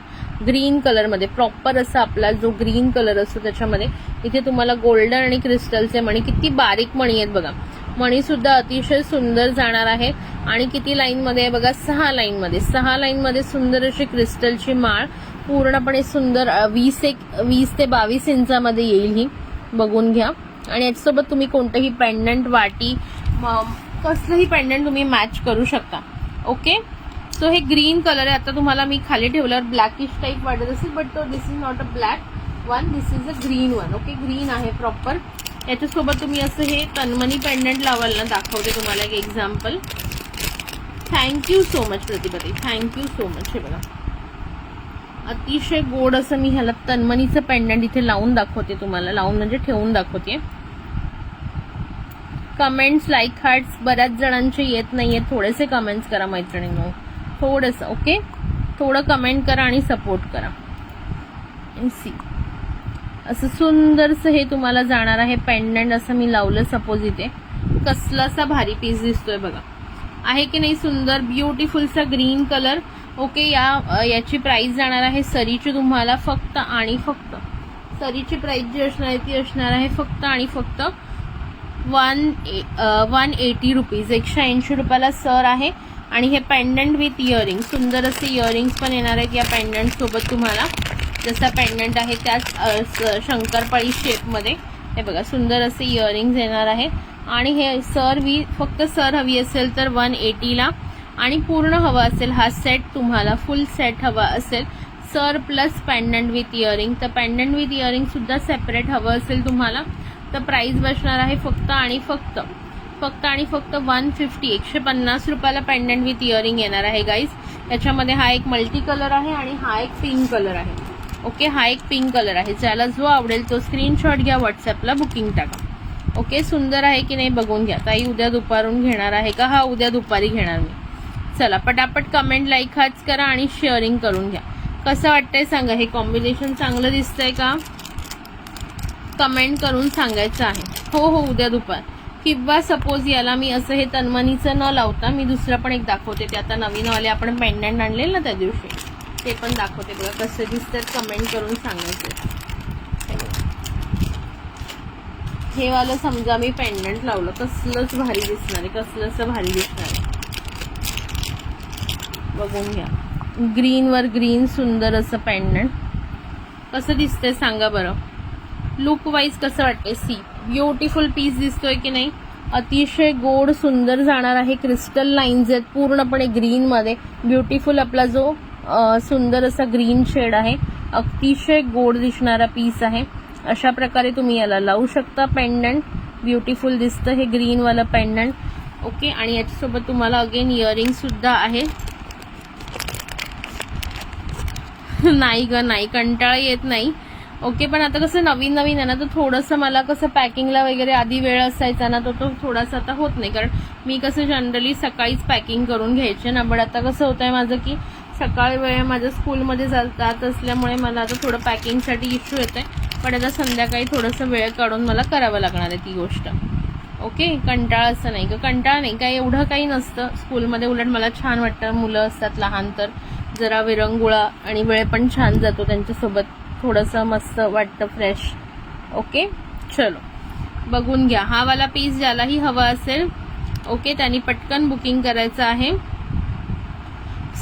ग्रीन कलरमध्ये, प्रॉपर असा आपला जो ग्रीन कलर असतो त्याच्यामध्ये इथे तुम्हाला गोल्डन आणि क्रिस्टलचे मणी, किती बारीक मणी आहेत बघा. मणी सुद्धा अतिशय सुंदर जाणार आहे. आणि किती लाईन मध्ये आहे बघा, 6 लाईन मध्ये सुंदर अशी क्रिस्टलची माळ, पूर्णपणे सुंदर 20 ते 22 इंचामध्ये येईल ही, बघून घ्या. आणि याच्यासोबत तुम्ही कोणतंही पेंडंट, वाटी, कसलंही पेंडंट तुम्ही मॅच करू शकता. ओके, सो हे ग्रीन कलर आहे. आता तुम्हाला मी खाली ठेवल्यावर ब्लॅकिश टाईप वाटत असेल, बट तो this is not a black one, this is a green one. Okay, green आहे प्रॉपर. याच्यासोबत तुम्ही असं हे तन्मणी पेंडंट लावाल ना, दाखवते तुम्हाला एक एक्झाम्पल. थँक्यू सो मच प्रतिभाताई, थँक्यू सो मच. हे बघा, अतिशय गोड असं मी ह्याला तन्मणीचं पेंडंट इथे लावून दाखवते तुम्हाला, लावून म्हणजे ठेवून दाखवते. कमेंट्स, लाईक, हार्ट्स बऱ्याच जणांचे येत नाहीये, थोडेसे कमेंट्स करा मैत्रिणींनो, थोडंसं. ओके, थोडं कमेंट करा आणि सपोर्ट करा. सी असं सुंदरसं हे तुम्हाला जाणार आहे पेंडंट. असं मी लावलं सपोज इथे, कसलासा भारी पीस दिसतोय बघा, आहे की नाही सुंदर, ब्युटिफुलचा ग्रीन कलर. ओके, याची प्राइस जाणार आहे सरीची तुम्हाला फक्त आणि फक्त, सरीची प्राइस जी असणार आहे ती असणार आहे फक्त आणि फक्त 180 रुपीज, 180 रुपयाला सर आहे. आणि हे पेंडंट विथ इयरिंग, सुंदर असे इयरिंग्स पण येणार आहेत या पेंडंट सोबत तुम्हाला. जसा पेंडंट आहे त्याच शंकरपाळी शेपमध्ये, हे बघा सुंदर असे इयरिंग्स येणार आहे. आणि हे फक्त सर हवी असेल तर 180ला, आणि पूर्ण हवा असेल हा सेट तुम्हाला, फुल सेट हवा असेल sir plus pendant with earring, तर पेंडंट विथ इयरिंग सुद्धा सेपरेट हवं असेल तुम्हाला, तर प्राइस बसणार आहे फक्त आणि फक्त 150, 150 रुपयाला पेंडंट विथ इयरिंग येणार आहे गाईज. याच्यामध्ये हा एक मल्टी कलर आहे आणि हा एक पिंक कलर आहे. ओके, हा एक पिंक कलर आहे. ज्याला जो आवडेल तो स्क्रीनशॉट घ्या, व्हॉट्सअपला बुकिंग टाका. ओके, सुंदर आहे की नाही बघून घ्या. ताई उद्या दुपारून घेणार आहे का? हा, उद्या दुपारी घेणार मी. चला पटापट कमेंट, लाईक, हार्ट्स करा आणि शेअरिंग करून घ्या. कसं वाटतंय सांगा, हे कॉम्बिनेशन चांगलं दिसतंय का? कमेंट करून सांगायचं आहे. हो हो, उद्या दुपार. किंवा सपोज याला मी असं हे तन्मणीचं न लावता मी दुसरं पण एक दाखवते. ते आता नवीन वाले आपण पेंडंट आणले ना त्या दिवशी, ते पण दाखवते बघा कसे दिसतात. कमेंट करून सांगायचं. हे वालं समजा मी पेंडंट लावलं, कसलंच भारी दिसणार आहे, कसलंच भारी दिसणार आहे. बघून घ्या, ग्रीन वर ग्रीन सुंदर असं पेंडंट कसं दिसतंय सांगा बरं. लुक वाईज कसं वाटतंय? सी ब्युटिफुल पीस दिसतोय की नाही? अतिशय गोड सुंदर जाणार आहे. क्रिस्टल लाईन्स आहेत पूर्णपणे ग्रीन मध्ये. ब्युटिफुल आपला जो सुंदर असा ग्रीन शेड आहे, अतिशय गोड दिसणारा पीस आहे. अशा प्रकारे तुम्ही याला लावू शकता पेंडंट. ब्युटिफुल दिसतं हे ग्रीन वाला पेंडंट. ओके, आणि याच्यासोबत तुम्हाला अगेन इयरिंग सुद्धा आहे. नाही ग नाही, कंटाळा येत नाही. ओके, पण आता कसं नवीन नवीन आहे ना, तर थोडंसं मला कसं पॅकिंगला वगैरे आधी वेळ असायचा ना, तो थोडासा आता होत नाही. कारण मी कसं जनरली सकाळीच पॅकिंग करून घ्यायचे ना, पण आता कसं होत आहे माझं की सकाळी वेळ माझ्या स्कूलमध्ये जात असल्यामुळे मला आता थोडं पॅकिंगसाठी इश्यू येत आहे. पण आता संध्याकाळी थोडंसं वेळ काढून मला करावं लागणार आहे ती गोष्ट. ओके, कंटाळा असं नाही ग, कंटाळा नाही काय, एवढं काही नसतं स्कूलमध्ये. उलट मला छान वाटतं, मुलं असतात लहान तर जरा विरंगुळा आणि वेळ पण छान जातो त्यांच्यासोबत, थोडंसं मस्त वाटतं, फ्रेश. ओके, चलो बघून घ्या. हा वाला पीस ज्यालाही हवा असेल ओके त्यांनी पटकन बुकिंग करायचं आहे.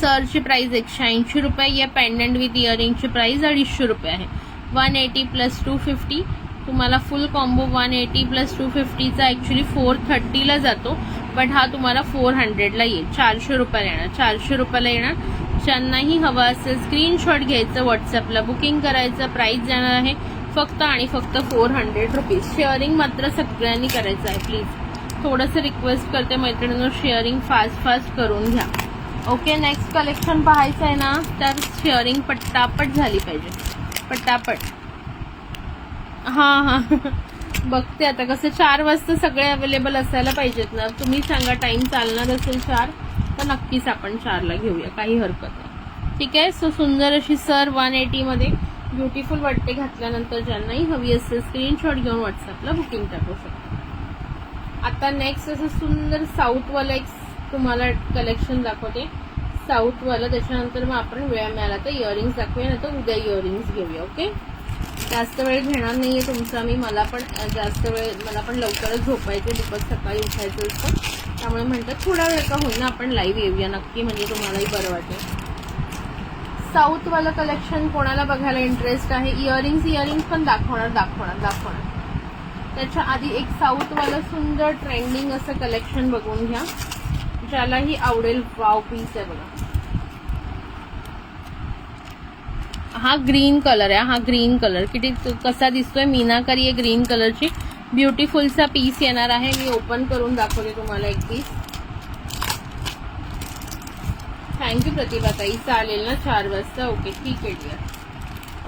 सरची प्राइस 180 रुपये, या पेंडंट विथ इयरिंगची प्राइस 250 रुपये आहे. 180 + 250 तुम्हाला फुल कॉम्बो 180 + 250चा ऍक्च्युली 430ला जातो, बट हा तुम्हाला 400ला येईल. 400 रुपयाला येणार, 400 रुपयाला येणार. ज्यांनाही हवा असेल स्क्रीनशॉट घ्यायचं, व्हॉट्सअपला बुकिंग करायचं. प्राइस जाणार आहे फक्त आणि फक्त 400 रुपीज. शेअरिंग मात्र सगळ्यांनी करायचं आहे प्लीज. थोडंसं रिक्वेस्ट करते मैत्रिणींनो, शेअरिंग फास्ट करून घ्या. ओके, नेक्स्ट कलेक्शन पाहायचं आहे ना, तर शेअरिंग पटापट झाली पाहिजे, पटापट. हां बघते आता कसं 4 वाजता सगळे अवेलेबल असायला पाहिजेत ना. तुम्ही सांगा टाइम चालणार असेल 4 तर नक्कीच आपण 4ला घेऊया, काही हरकत नाही. ठीक आहे. सो सुंदर अशी सर 180 मध्ये ब्युटिफुल वाटते घातल्यानंतर. ज्यांनाही हवी असेल स्क्रीनशॉट घेऊन व्हॉट्सअपला बुकिंग टाकू शकता. आता नेक्स्ट असं सुंदर साऊथवाला एक तुम्हाला कलेक्शन दाखवते, साऊथवाला. त्याच्यानंतर मग आपण वेळ मिळाला तर इयरिंग्स दाखवूया, नाही तर उद्या इयरिंग्स घेऊया. ओके, जास्त वेळ घेणार नाहीये तुमचा मी. मला पण लवकरच झोपायचं, दुपार सकाळी उठायचं असतं, त्यामुळे म्हणतात थोडा वेळ का होईना आपण लाईव्ह येऊया नक्की, म्हणजे तुम्हालाही बरं वाटेल. साऊथवालं कलेक्शन कोणाला बघायला इंटरेस्ट आहे, इयरिंग्स पण दाखवणार. त्याच्या आधी एक साऊथवालं सुंदर ट्रेंडिंग असं कलेक्शन बघून घ्या, ज्यालाही आवडेल. वाव पीस आहे बघा, हा ग्रीन कलर आहे. हा ग्रीन कलर किती कसा दिसतोय, मीनाकारी आहे ग्रीन कलरची. ब्युटिफुलचा पीस येणार आहे. मी ओपन करून दाखवते तुम्हाला एक पीस. थँक्यू प्रतिभा ताई, चालेल ना 4 वाजता. ओके ठीक आहे डिअर.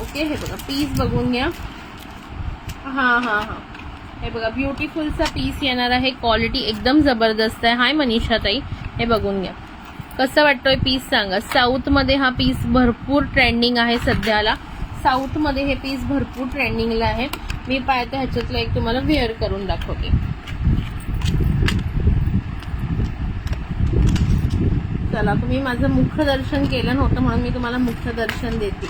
ओके, हे बघा पीस बघून घ्या. हां हे बघा ब्युटिफुलचा पीस येणार आहे. क्वालिटी एकदम जबरदस्त आहे. हाय मनीषा ताई, हे बघून घ्या कसं वाटतोय पीस सांगा. साऊथमध्ये हा पीस भरपूर ट्रेंडिंग आहे सध्याला. साऊथमध्ये हे पीस भरपूर ट्रेंडिंगला आहे. मी पाहते ह्याच्यातलं एक तुम्हाला वेअर करून दाखवते. चला, तुम्ही माझं मुख्य दर्शन केलं नव्हतं म्हणून मी तुम्हाला मुख्य दर्शन देते.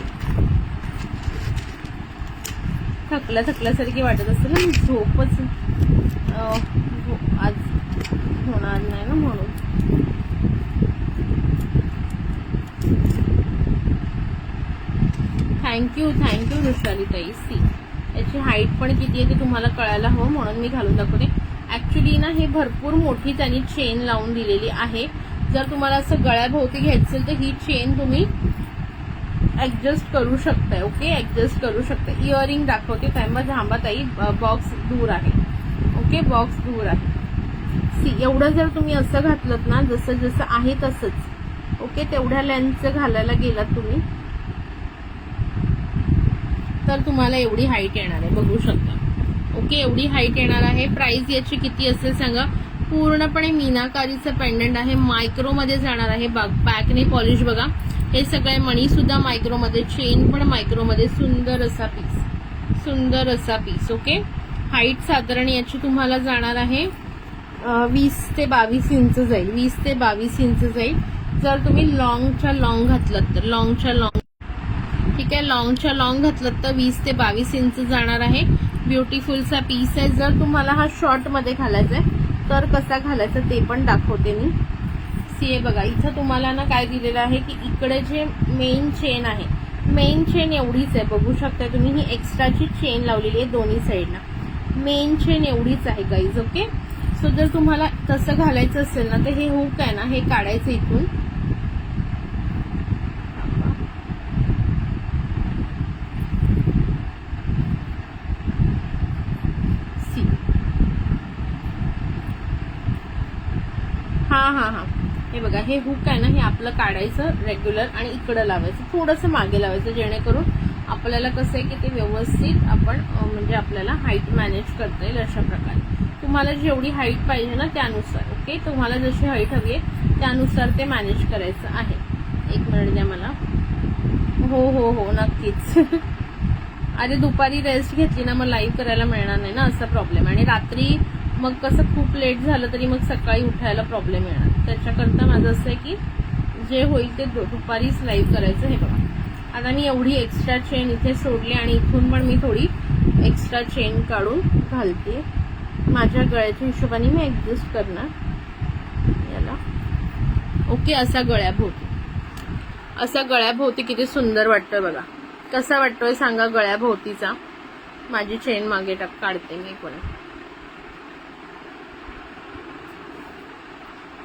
थकल्यासारखी वाटत असेल ना, झोपच आज होणार नाही ना म्हणून. थँक्यू रुसाली ताई. सी याची हाईट पण किती आहे ते तुम्हाला कळायला हवं म्हणून मी घालून दाखवते. ऍक्च्युली ना हे भरपूर मोठी त्यांनी चेन लावून दिलेली आहे. जर तुम्हाला असं गळ्याभोवती घ्यायचं असेल तर ही चेन तुम्ही ऍडजस्ट करू शकताय. ओके, ऍडजस्ट करू शकता. इयरिंग दाखवते थांबा ताई, बॉक्स दूर आहे. ओके, बॉक्स दूर आहे. सी एवढं जर तुम्ही असं घातलं ना, जसं आहे तसंच, ओके, तेवढ्या लेंथचं घालायला गेलात तुम्ही तर तुम्हाला एवढी हाईट येणार आहे, बघू शकता. ओके, एवढी हाईट येणार आहे. प्राइस याची किती असेल सांगा. पूर्णपणे मीनाकारीचं पेंडंट आहे, मायक्रोमध्ये जाणार आहे. बॅकने पॉलिश बघा, हे सगळे मणी सुद्धा मायक्रोमध्ये, चेन पण मायक्रोमध्ये. सुंदर असा पीस. ओके, हाईट साधारण याची तुम्हाला जाणार आहे 20 ते 22 इंच जाईल. 20 ते 22 इंच जाईल. जर तुम्ही लॉंगच्या लॉंग घातलात तर ठीक आहे, लॉंगच्या लॉंग घातलात तर 20 ते 22 इंच जाणार आहे. ब्युटिफुलचा पीस आहे. जर तुम्हाला हा शॉर्ट मध्ये घालायचा आहे तर कसा घालायचा ते पण दाखवते मी. सी बघा, इथं तुम्हाला ना काय दिलेलं आहे की इकडे जे मेन चेन आहे, मेन चेन एवढीच आहे, बघू शकता तुम्ही. ही एक्स्ट्राची चेन लावलेली आहे दोन्ही साईडला. मेन चेन एवढीच आहे गाईज. ओके, सो जर तुम्हाला तसं घालायचं असेल ना तर हे हुक आहे ना, हे काढायचं इथून. हा हे बघा, हे हुक आहे ना, हे आपलं काढायचं रेग्युलर आणि इकडं लावायचं, थोडंसं मागे लावायचं, जेणेकरून आपल्याला कसं आहे की ते व्यवस्थित आपण म्हणजे आपल्याला हाईट मॅनेज करता येईल अशा प्रकारे. तुम्हाला जेवढी हाईट पाहिजे ना त्यानुसार. ओके, तुम्हाला जशी हाईट हवी आहे त्यानुसार ते मॅनेज करायचं आहे. 1 मिनिट द्या मला. हो नक्कीच. अरे दुपारी रेस्ट घेतली ना मग लाईव्ह करायला मिळणार नाही ना, असा प्रॉब्लेम. आणि रात्री मग कसं खूप लेट झालं तरी मग सकाळी उठायला प्रॉब्लेम येणार. त्याच्याकरता माझं असं आहे की जे होईल ते दुपारीच लाईव्ह करायचं. हे बघा, आता मी एवढी एक्स्ट्रा चेन इथे सोडली आणि इथून पण मी थोडी एक्स्ट्रा चेन काढून घालते. माझ्या गळ्याच्या हिशोबाने मी ऍडजस्ट करणार याला. ओके, असा गळ्याभोवती किती सुंदर वाटतोय बघा. कसा वाटतोय सांगा गळ्याभोवतीचा. माझी चेन मागे काढते मी पण.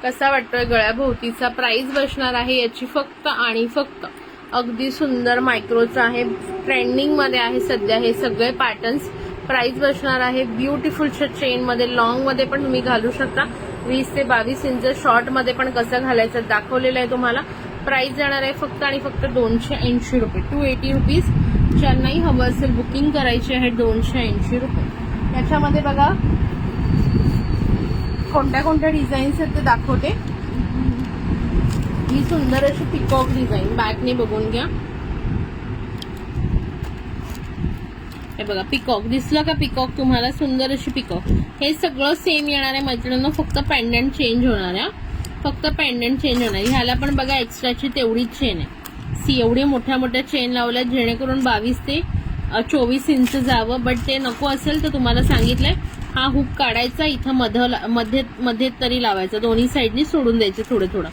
कसा वाटतोय गळ्याभोवतीचा. प्राइस बसणार आहे याची फक्त आणि फक्त अगदी सुंदर मायक्रोचा आहे. ट्रेंडिंग मध्ये आहे सध्या हे सगळे पॅटर्न्स. प्राइस बसणार आहे ब्युटिफुलच्या चेन मध्ये, लॉंग मध्ये पण तुम्ही घालू शकता. 20 ते 22 इंच शॉर्ट मध्ये पण कसं घालायचं दाखवलेलं आहे तुम्हाला. प्राइस जाणार आहे फक्त आणि फक्त 280 रुपये, 280 रुपीज. ज्यांनाही हवं असेल बुकिंग करायची आहे 280 रुपये. याच्यामध्ये बघा कोणत्या कोणत्या डिझाईन्स आहेत ते दाखवते. ही सुंदर अशी पिकॉक डिझाईन बॅकने बघून घ्या. हे बघा पिकॉक दिसलं का? पिकॉक तुम्हाला सुंदर अशी पिकॉक. हे सगळं सेम येणार आहे मैत्रिणींनो, फक्त पेंडंट चेंज होणार आहे. फक्त पेंडंट चेंज होणार आहे. ह्याला पण बघा एक्स्ट्राची तेवढीच चेन आहे. सी एवढी मोठ्या मोठ्या चेन लावल्या जेणेकरून 22 ते 24 इंच जावं. बट ते नको असेल तर तुम्हाला सांगितलंय हा हुक काढायचा, इथं मध्ये तरी लावायचा, दोन्ही साईडनी सोडून द्यायचे थोडं थोडं.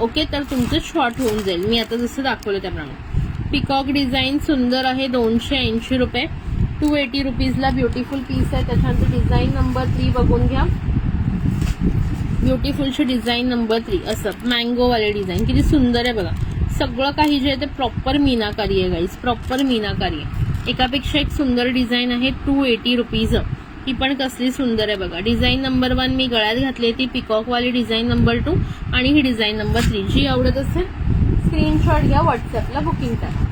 ओके, तर तुमचं शॉर्ट होऊन जाईल. मी आता जसं दाखवलं त्याप्रमाणे. पिकॉक डिझाईन सुंदर आहे, 280 रुपये, 280 रुपीजला ब्युटिफुल पीस आहे. त्याच्यानंतर डिझाईन नंबर 3 बघून घ्या. ब्युटिफुलची डिझाईन नंबर 3 असं मँगोवाले डिझाईन किती सुंदर आहे बघा. सगळं काही जे आहे ते प्रॉपर मीनाकारी आहे गाईज, प्रॉपर मीनाकारी आहे. एकापेक्षा एक सुंदर डिझाईन आहे. 280 रुपीज. ही पण कसली सुंदर आहे बघा. डिझाईन नंबर 1 मी गळ्यात घातली ती पिकॉकवाली डिझाईन नंबर 2 आणि ही डिझाईन नंबर 3. जी आवडत असेल स्क्रीनशॉट घ्या, व्हॉट्सअपला बुकिंग करा.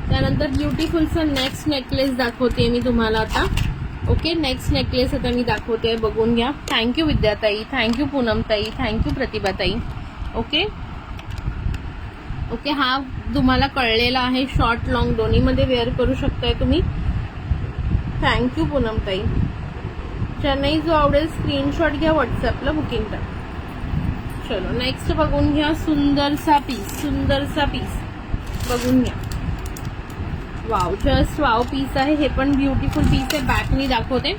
त्यानंतर ब्युटिफुलचा नेक्स्ट नेकलेस दाखवते मी तुम्हाला आता. ओके, नेक्स्ट नेकलेस आता मी दाखवते, बघून घ्या. थँक्यू विद्याताई, थँक्यू पूनमताई, थँक्यू प्रतिभाताई. ओके ओके, हा तुम्हाला कळलेला आहे. शॉर्ट लॉंग दोन्हीमध्ये वेअर करू शकताय तुम्ही. थँक्यू पूनमताई. ज्यांनाही जो आवडेल स्क्रीनशॉट घ्या, व्हॉट्सअपला बुकिंग करा. चलो नेक्स्ट बघून घ्या. सुंदरसा पीस, सुंदरसा पीस बघून घ्या. वाव, जस्ट वाव पीस आहे. हे पण ब्युटिफुल पीस आहे. बॅकनी दाखवते.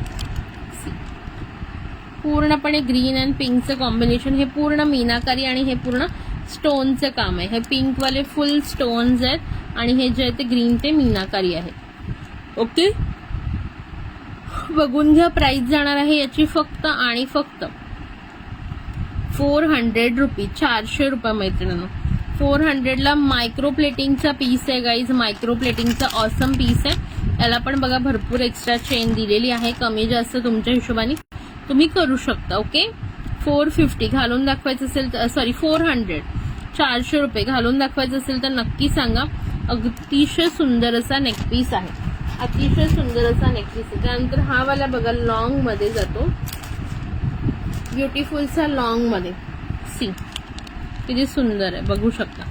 पूर्णपणे ग्रीन अँड पिंकचं कॉम्बिनेशन. हे पूर्ण मीनाकारी आणि हे पूर्ण स्टोनचं काम आहे. हे पिंक वाले फुल स्टोन्स आहेत आणि हे जे आहे ते ग्रीन ते मीनाकारी आहे. ओके, बघून घ्या. प्राइस जाणार आहे याची फक्त आणि फक्त 400 रुपीज, 400 रुपये मैत्रिणींनो. 400ला मायक्रो प्लेटिंगचा पीस आहे गाईज, मायक्रो प्लेटिंगचा ऑसम पीस आहे. याला पण बघा भरपूर एक्स्ट्रा चेन दिलेली आहे. कमी जास्त तुमच्या हिशोबाने तुम्ही करू शकता. ओके, 450 घालून दाखवायचं असेल तर, सॉरी 400, 400 रुपये घालून दाखवायचं असेल तर नक्की सांगा. अतिशय सुंदर असा नेकपीस आहे, अतिशय सुंदर असा नेकपीस आहे. त्यानंतर हा वाला बघा लॉंग मध्ये जातो, ब्युटिफुलचा लॉंग मध्ये. सी किती सुंदर आहे, बघू शकता.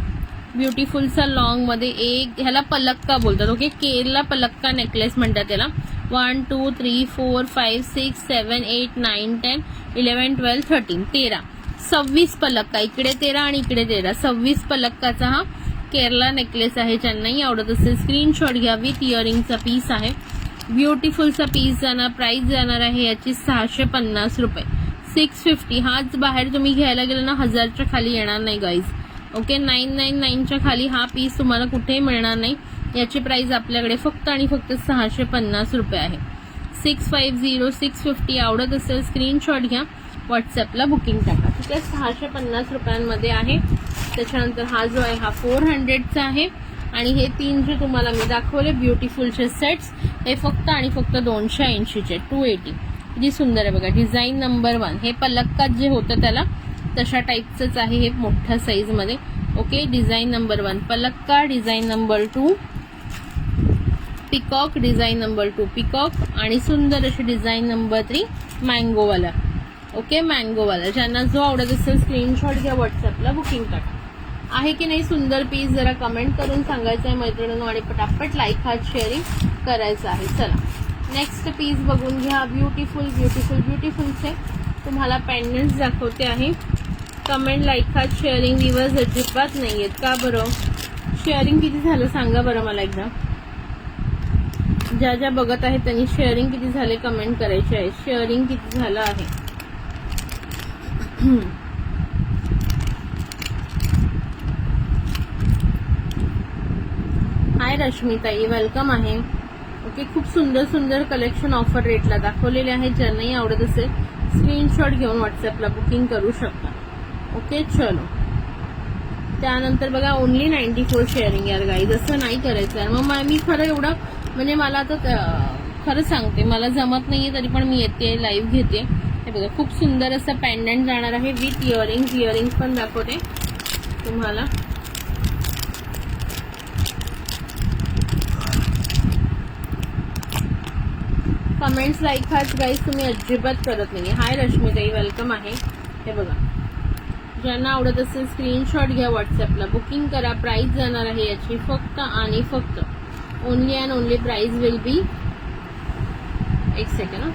ब्युटिफुलचा लॉंग मध्ये एक, ह्याला पलक्का बोलतात. ओके, केरला पलक्का नेकलेस म्हणतात त्याला. 1 2 3 4 5 6 7 8 9 10 11 12 13 13 26 पलक्का. इकडे 13 आणि इकडे 13, 26 पलक्काचा हा केरला नेकलेस आहे. ज्यांनाही आवडत असेल स्क्रीनशॉट घ्या. विथ इयरिंगचा पीस आहे. ब्युटिफुलचा पीस जाणार. प्राइस जाणार आहे याची 650 रुपये, 650. हाच बाहेर तुम्ही घ्यायला गेलं ना 1000च्या खाली येणार नाही गाईज. ओके, 999च्या खाली हा पीस तुम्हाला कुठेही मिळणार नाही. याची प्राइस आपल्याकडे फक्त आणि फक्त 650 रुपये आहे. 650 650. आवडत असेल स्क्रीनशॉट घ्या, व्हॉट्सअपला बुकिंग टाका. ठीक आहे, 650 रुपयांमध्ये आहे. त्याच्यानंतर हा जो आहे हा 400चा आहे. आणि हे 3 जे तुम्हाला मी दाखवले ब्युटिफुलचे सेट्स, हे फक्त आणि फक्त 280चे, 280. किती सुंदर आहे बघा. डिझाईन नंबर 1 हे पलक्कात जे होतं त्याला तशा टाईपचंच आहे हे, मोठ्या साईज मध्ये. ओके, डिझाईन नंबर 1 पलक्का, design number 2 peacock, design number 2 peacock आणि सुंदर अशी डिझाईन नंबर 3 मँगोवाला. ओके, मँगोवाला. ज्यांना जो आवडत असेल स्क्रीनशॉट घ्या, व्हॉट्सअपला बुकिंग टाका. आहे की नाही सुंदर पीस, जरा कमेंट करून सांगायचं आहे मैत्रिणींनो, आणि पटापट लाईक हार्ट शेअरिंग करायचं आहे. चला नेक्स्ट पीस बघून घ्या. ब्युटिफुल ब्युटिफुल ब्युटिफुलचे तुम्हाला पेंडंट्स दाखवते आहे. Comment, like heart sharing viewers अजिबात नाही आहेत का बरं? शेअरिंग किती झालं सांगा बरं मला एकदा. ज्या ज्या बघत आहेत त्यांनी शेअरिंग किती झाले कमेंट करायचे आहे. शेअरिंग किती झालं आहे? हाय रश्मीताई, वेलकम आहे. ओके, खूप सुंदर सुंदर कलेक्शन ऑफर रेटला दाखवलेले आहे. ज्यांनाही आवडत असेल स्क्रीनशॉट घेऊन व्हॉट्सअपला बुकिंग करू शकता. ओके, चलो. त्यानंतर बघा ओनली 94 शेअरिंग यार गाईज, असं नाही करायचं. मग मी खरं एवढं म्हणजे मला आता खरं सांगते, मला जमत नाहीये तरी पण मी येते, लाईव्ह घेते. हे बघा, खूप सुंदर असं पेंडंट जाणार आहे विथ इयरिंग्स. इयरिंग्स पण दाखवते तुम्हाला. कमेंट्स लाईक हाच गाईज तुम्ही अजिबात करत नाही. हाय रश्मीताई, वेलकम आहे. हे बघा, ज्यांना आवडत असेल स्क्रीनशॉट घ्या, व्हॉट्सअपला बुकिंग करा. प्राइस जाणार आहे याची फक्त आणि फक्त only and only price will be, एक सेकंड,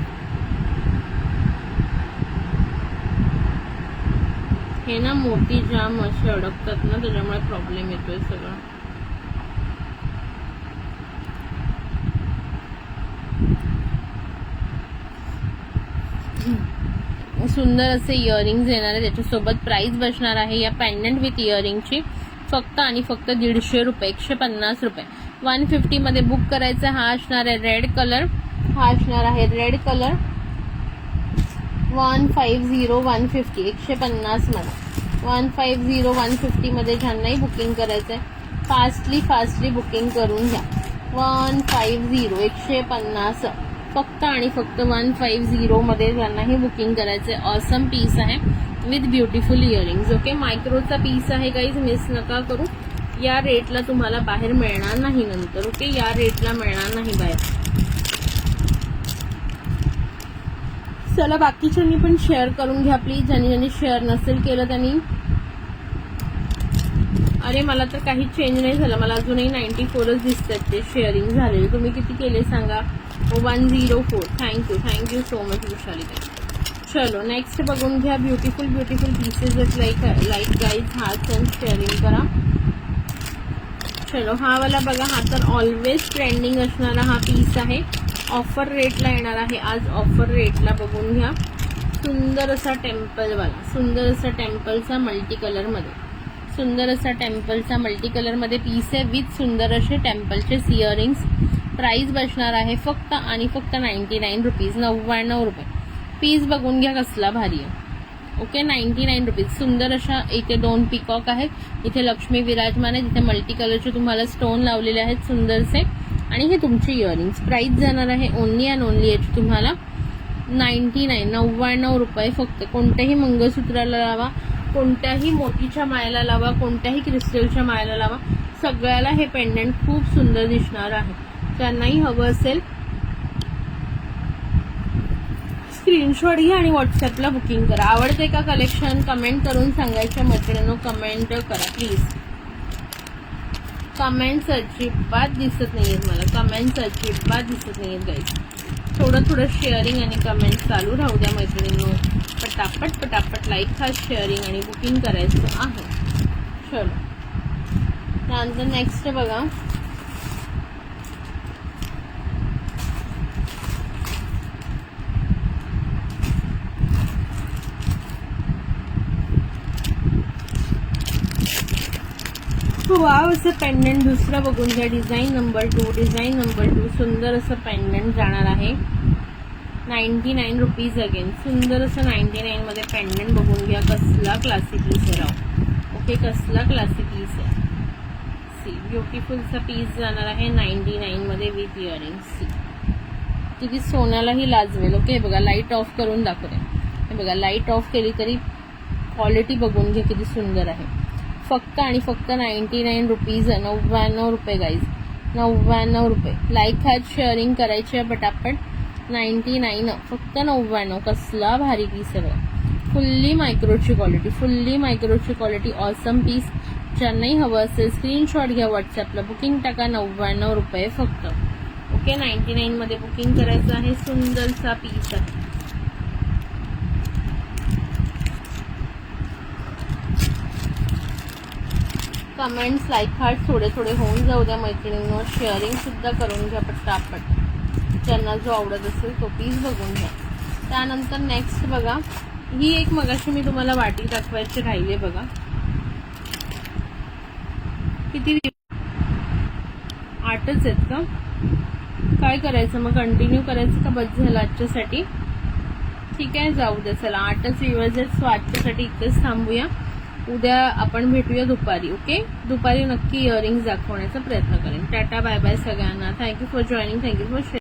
हे ना मोती जाम असे अडकतात ना, त्याच्यामुळे प्रॉब्लेम येतोय सगळं. सुंदर असे इयरिंग्स येणार आहे, त्याच्यासोबत प्राइस बसणार आहे या पेंडंट विथ इयरिंगची फक्त आणि फक्त 150 रुपये, 150 रुपये. 150 मध्ये बुक करायचा. हा असणार आहे रेड कलर, हा असणार आहे रेड कलर. 150 150 150 मध्ये, 150 150 मध्ये ज्यांनाही बुकिंग करायचंय फास्टली बुकिंग करून घ्या. 150 150 फक्त आणि फक्त 150 मध्ये ज्यांनाही बुकिंग करायचंय. ऑसम पीस आहे विथ ब्युटिफुल इयरिंग्स. ओके, मायक्रोचा पीस आहे गाईज, मिस नका करू. या रेटला तुम्हाला बाहेर मिळणार नाही नंतर. ओके, या रेटला मिळणार नाही बाहेर. चला, बाकीच्यांनी पण शेअर करून घ्या प्लीज. ज्यांनी शेअर नसेल केलं त्यांनी. अरे मला तर काही चेंज नाही झालं, मला अजूनही 94च दिसतात ते शेअरिंग झालेले. तुम्ही किती केले सांगा. 104. Thank you so much Vishali. चलो नेक्स्ट बघून घ्या. Beautiful pieces like guys. हा पण शेअरिंग करा. चलो, हा वाला बघा, हा तर ऑलवेज ट्रेंडिंग असणारा हा पीस आहे. ऑफर रेटला येणार आहे आज. ऑफर रेटला बघून घ्या. सुंदर असा टेम्पलवाला, सुंदर असा टेम्पलचा मल्टी कलरमध्ये, सुंदर असा टेम्पलचा मल्टी कलरमध्ये पीस आहे विथ सुंदर असे टेम्पलचे इयरिंग्स. प्राइस बसणार आहे फक्त आणि फक्त 99 रुपीज, 99 रुपये. पीस बघून घ्या कसला भारी आहे. Okay, 99 rupees. सुंदर अशा इथे 2 पिकॉक आहेत, इथे लक्ष्मी विराजमान आहे, तिथे मल्टी कलरचे तुम्हाला स्टोन लावलेले आहेत सुंदरसे, आणि हे तुमचे इयरिंग्स. प्राइस जाणार आहे ओनली अँड ओनली याची तुम्हाला 99 रुपये फक्त. कोणत्याही मंगळसूत्राला लावा, कोणत्याही मोतीच्या माळ्याला लावा, कोणत्याही क्रिस्टलच्या माळ्याला लावा, सगळ्याला हे पेंडंट खूप सुंदर दिसणार आहे. त्यांनाही हवं असेल स्क्रीनशॉट घ्या आणि व्हॉट्सअपला बुकिंग करा. आवडते का कलेक्शन कमेंट करून सांगायच्या मैत्रिणींनो. कमेंट करा प्लीज. कमेंट्स अजिबात दिसत नाहीयेत मला, कमेंट्स अजिबात दिसत नाहीयेत गाईज. थोडं शेअरिंग आणि कमेंट चालू राहू द्या मैत्रिणींनो. पटापट लाईक हा शेअरिंग आणि बुकिंग करायचं आहे. चलो, त्यानंतर नेक्स्ट बघा. वाव, असं पेंडंट दुसरं बघून घ्या. डिझाईन नंबर 2, सुंदर असं पेंडंट जाणार आहे. 99 रुपीज अगेन. सुंदर असं 99 मध्ये पेंडंट बघून घ्या. कसला क्लासिक पीस आहे राव. ओके, कसला क्लासिक पीस आहे. सी, ब्युटिफुलचा पीस जाणार आहे 99 मध्ये विथ इयरिंग्स. सी, किती सोन्यालाही लाजवेल. ओके, बघा लाईट ऑफ करून दाखवते. हे बघा, लाईट ऑफ केली तरी क्वालिटी बघून घ्या किती सुंदर आहे. फक्त आणि फक्त 99 रुपीज, 99 रुपये गाईज, 99 रुपये. लाईक हॅज शेअरिंग करायची आहे पटापट. 99 फक्त 99. कसला भारी पीस आहे. फुल्ली मायक्रोची क्वालिटी, ऑसम पीस. ज्यांनाही हवं असेल स्क्रीनशॉट घ्या, व्हॉट्सअपला बुकिंग टाका. 99 रुपये फक्त. ओके, 99 मध्ये बुकिंग करायचं आहे. सुंदरसा पीस आहे. कमेंट्स लाईक हार्ट थोडे होऊन जाऊ द्या मैत्रिणींनो. शेअरिंग सुद्धा करून घ्या पटापट. ज्यांना जो आवडत असेल तो पीस बघून घ्या. त्यानंतर नेक्स्ट बघा. ही एक मगाशी मी तुम्हाला वाटी दाखवायची राहिली बघा. किती 8च आहेत का? काय करायचं मग, कंटिन्यू करायचं का बस झालं आजच्यासाठी? ठीक आहे, जाऊ द्या. चला, 8च व्ह्यूअर्स आहेत, सो आजच्यासाठी इथेच थांबूया. उद्या आपण भेटूया दुपारी. ओके, दुपारी नक्की इयरिंग्स दाखवण्याचा प्रयत्न करेन. टाटा, बाय बाय सगळ्यांना. Thank you for joining, thank you for sharing.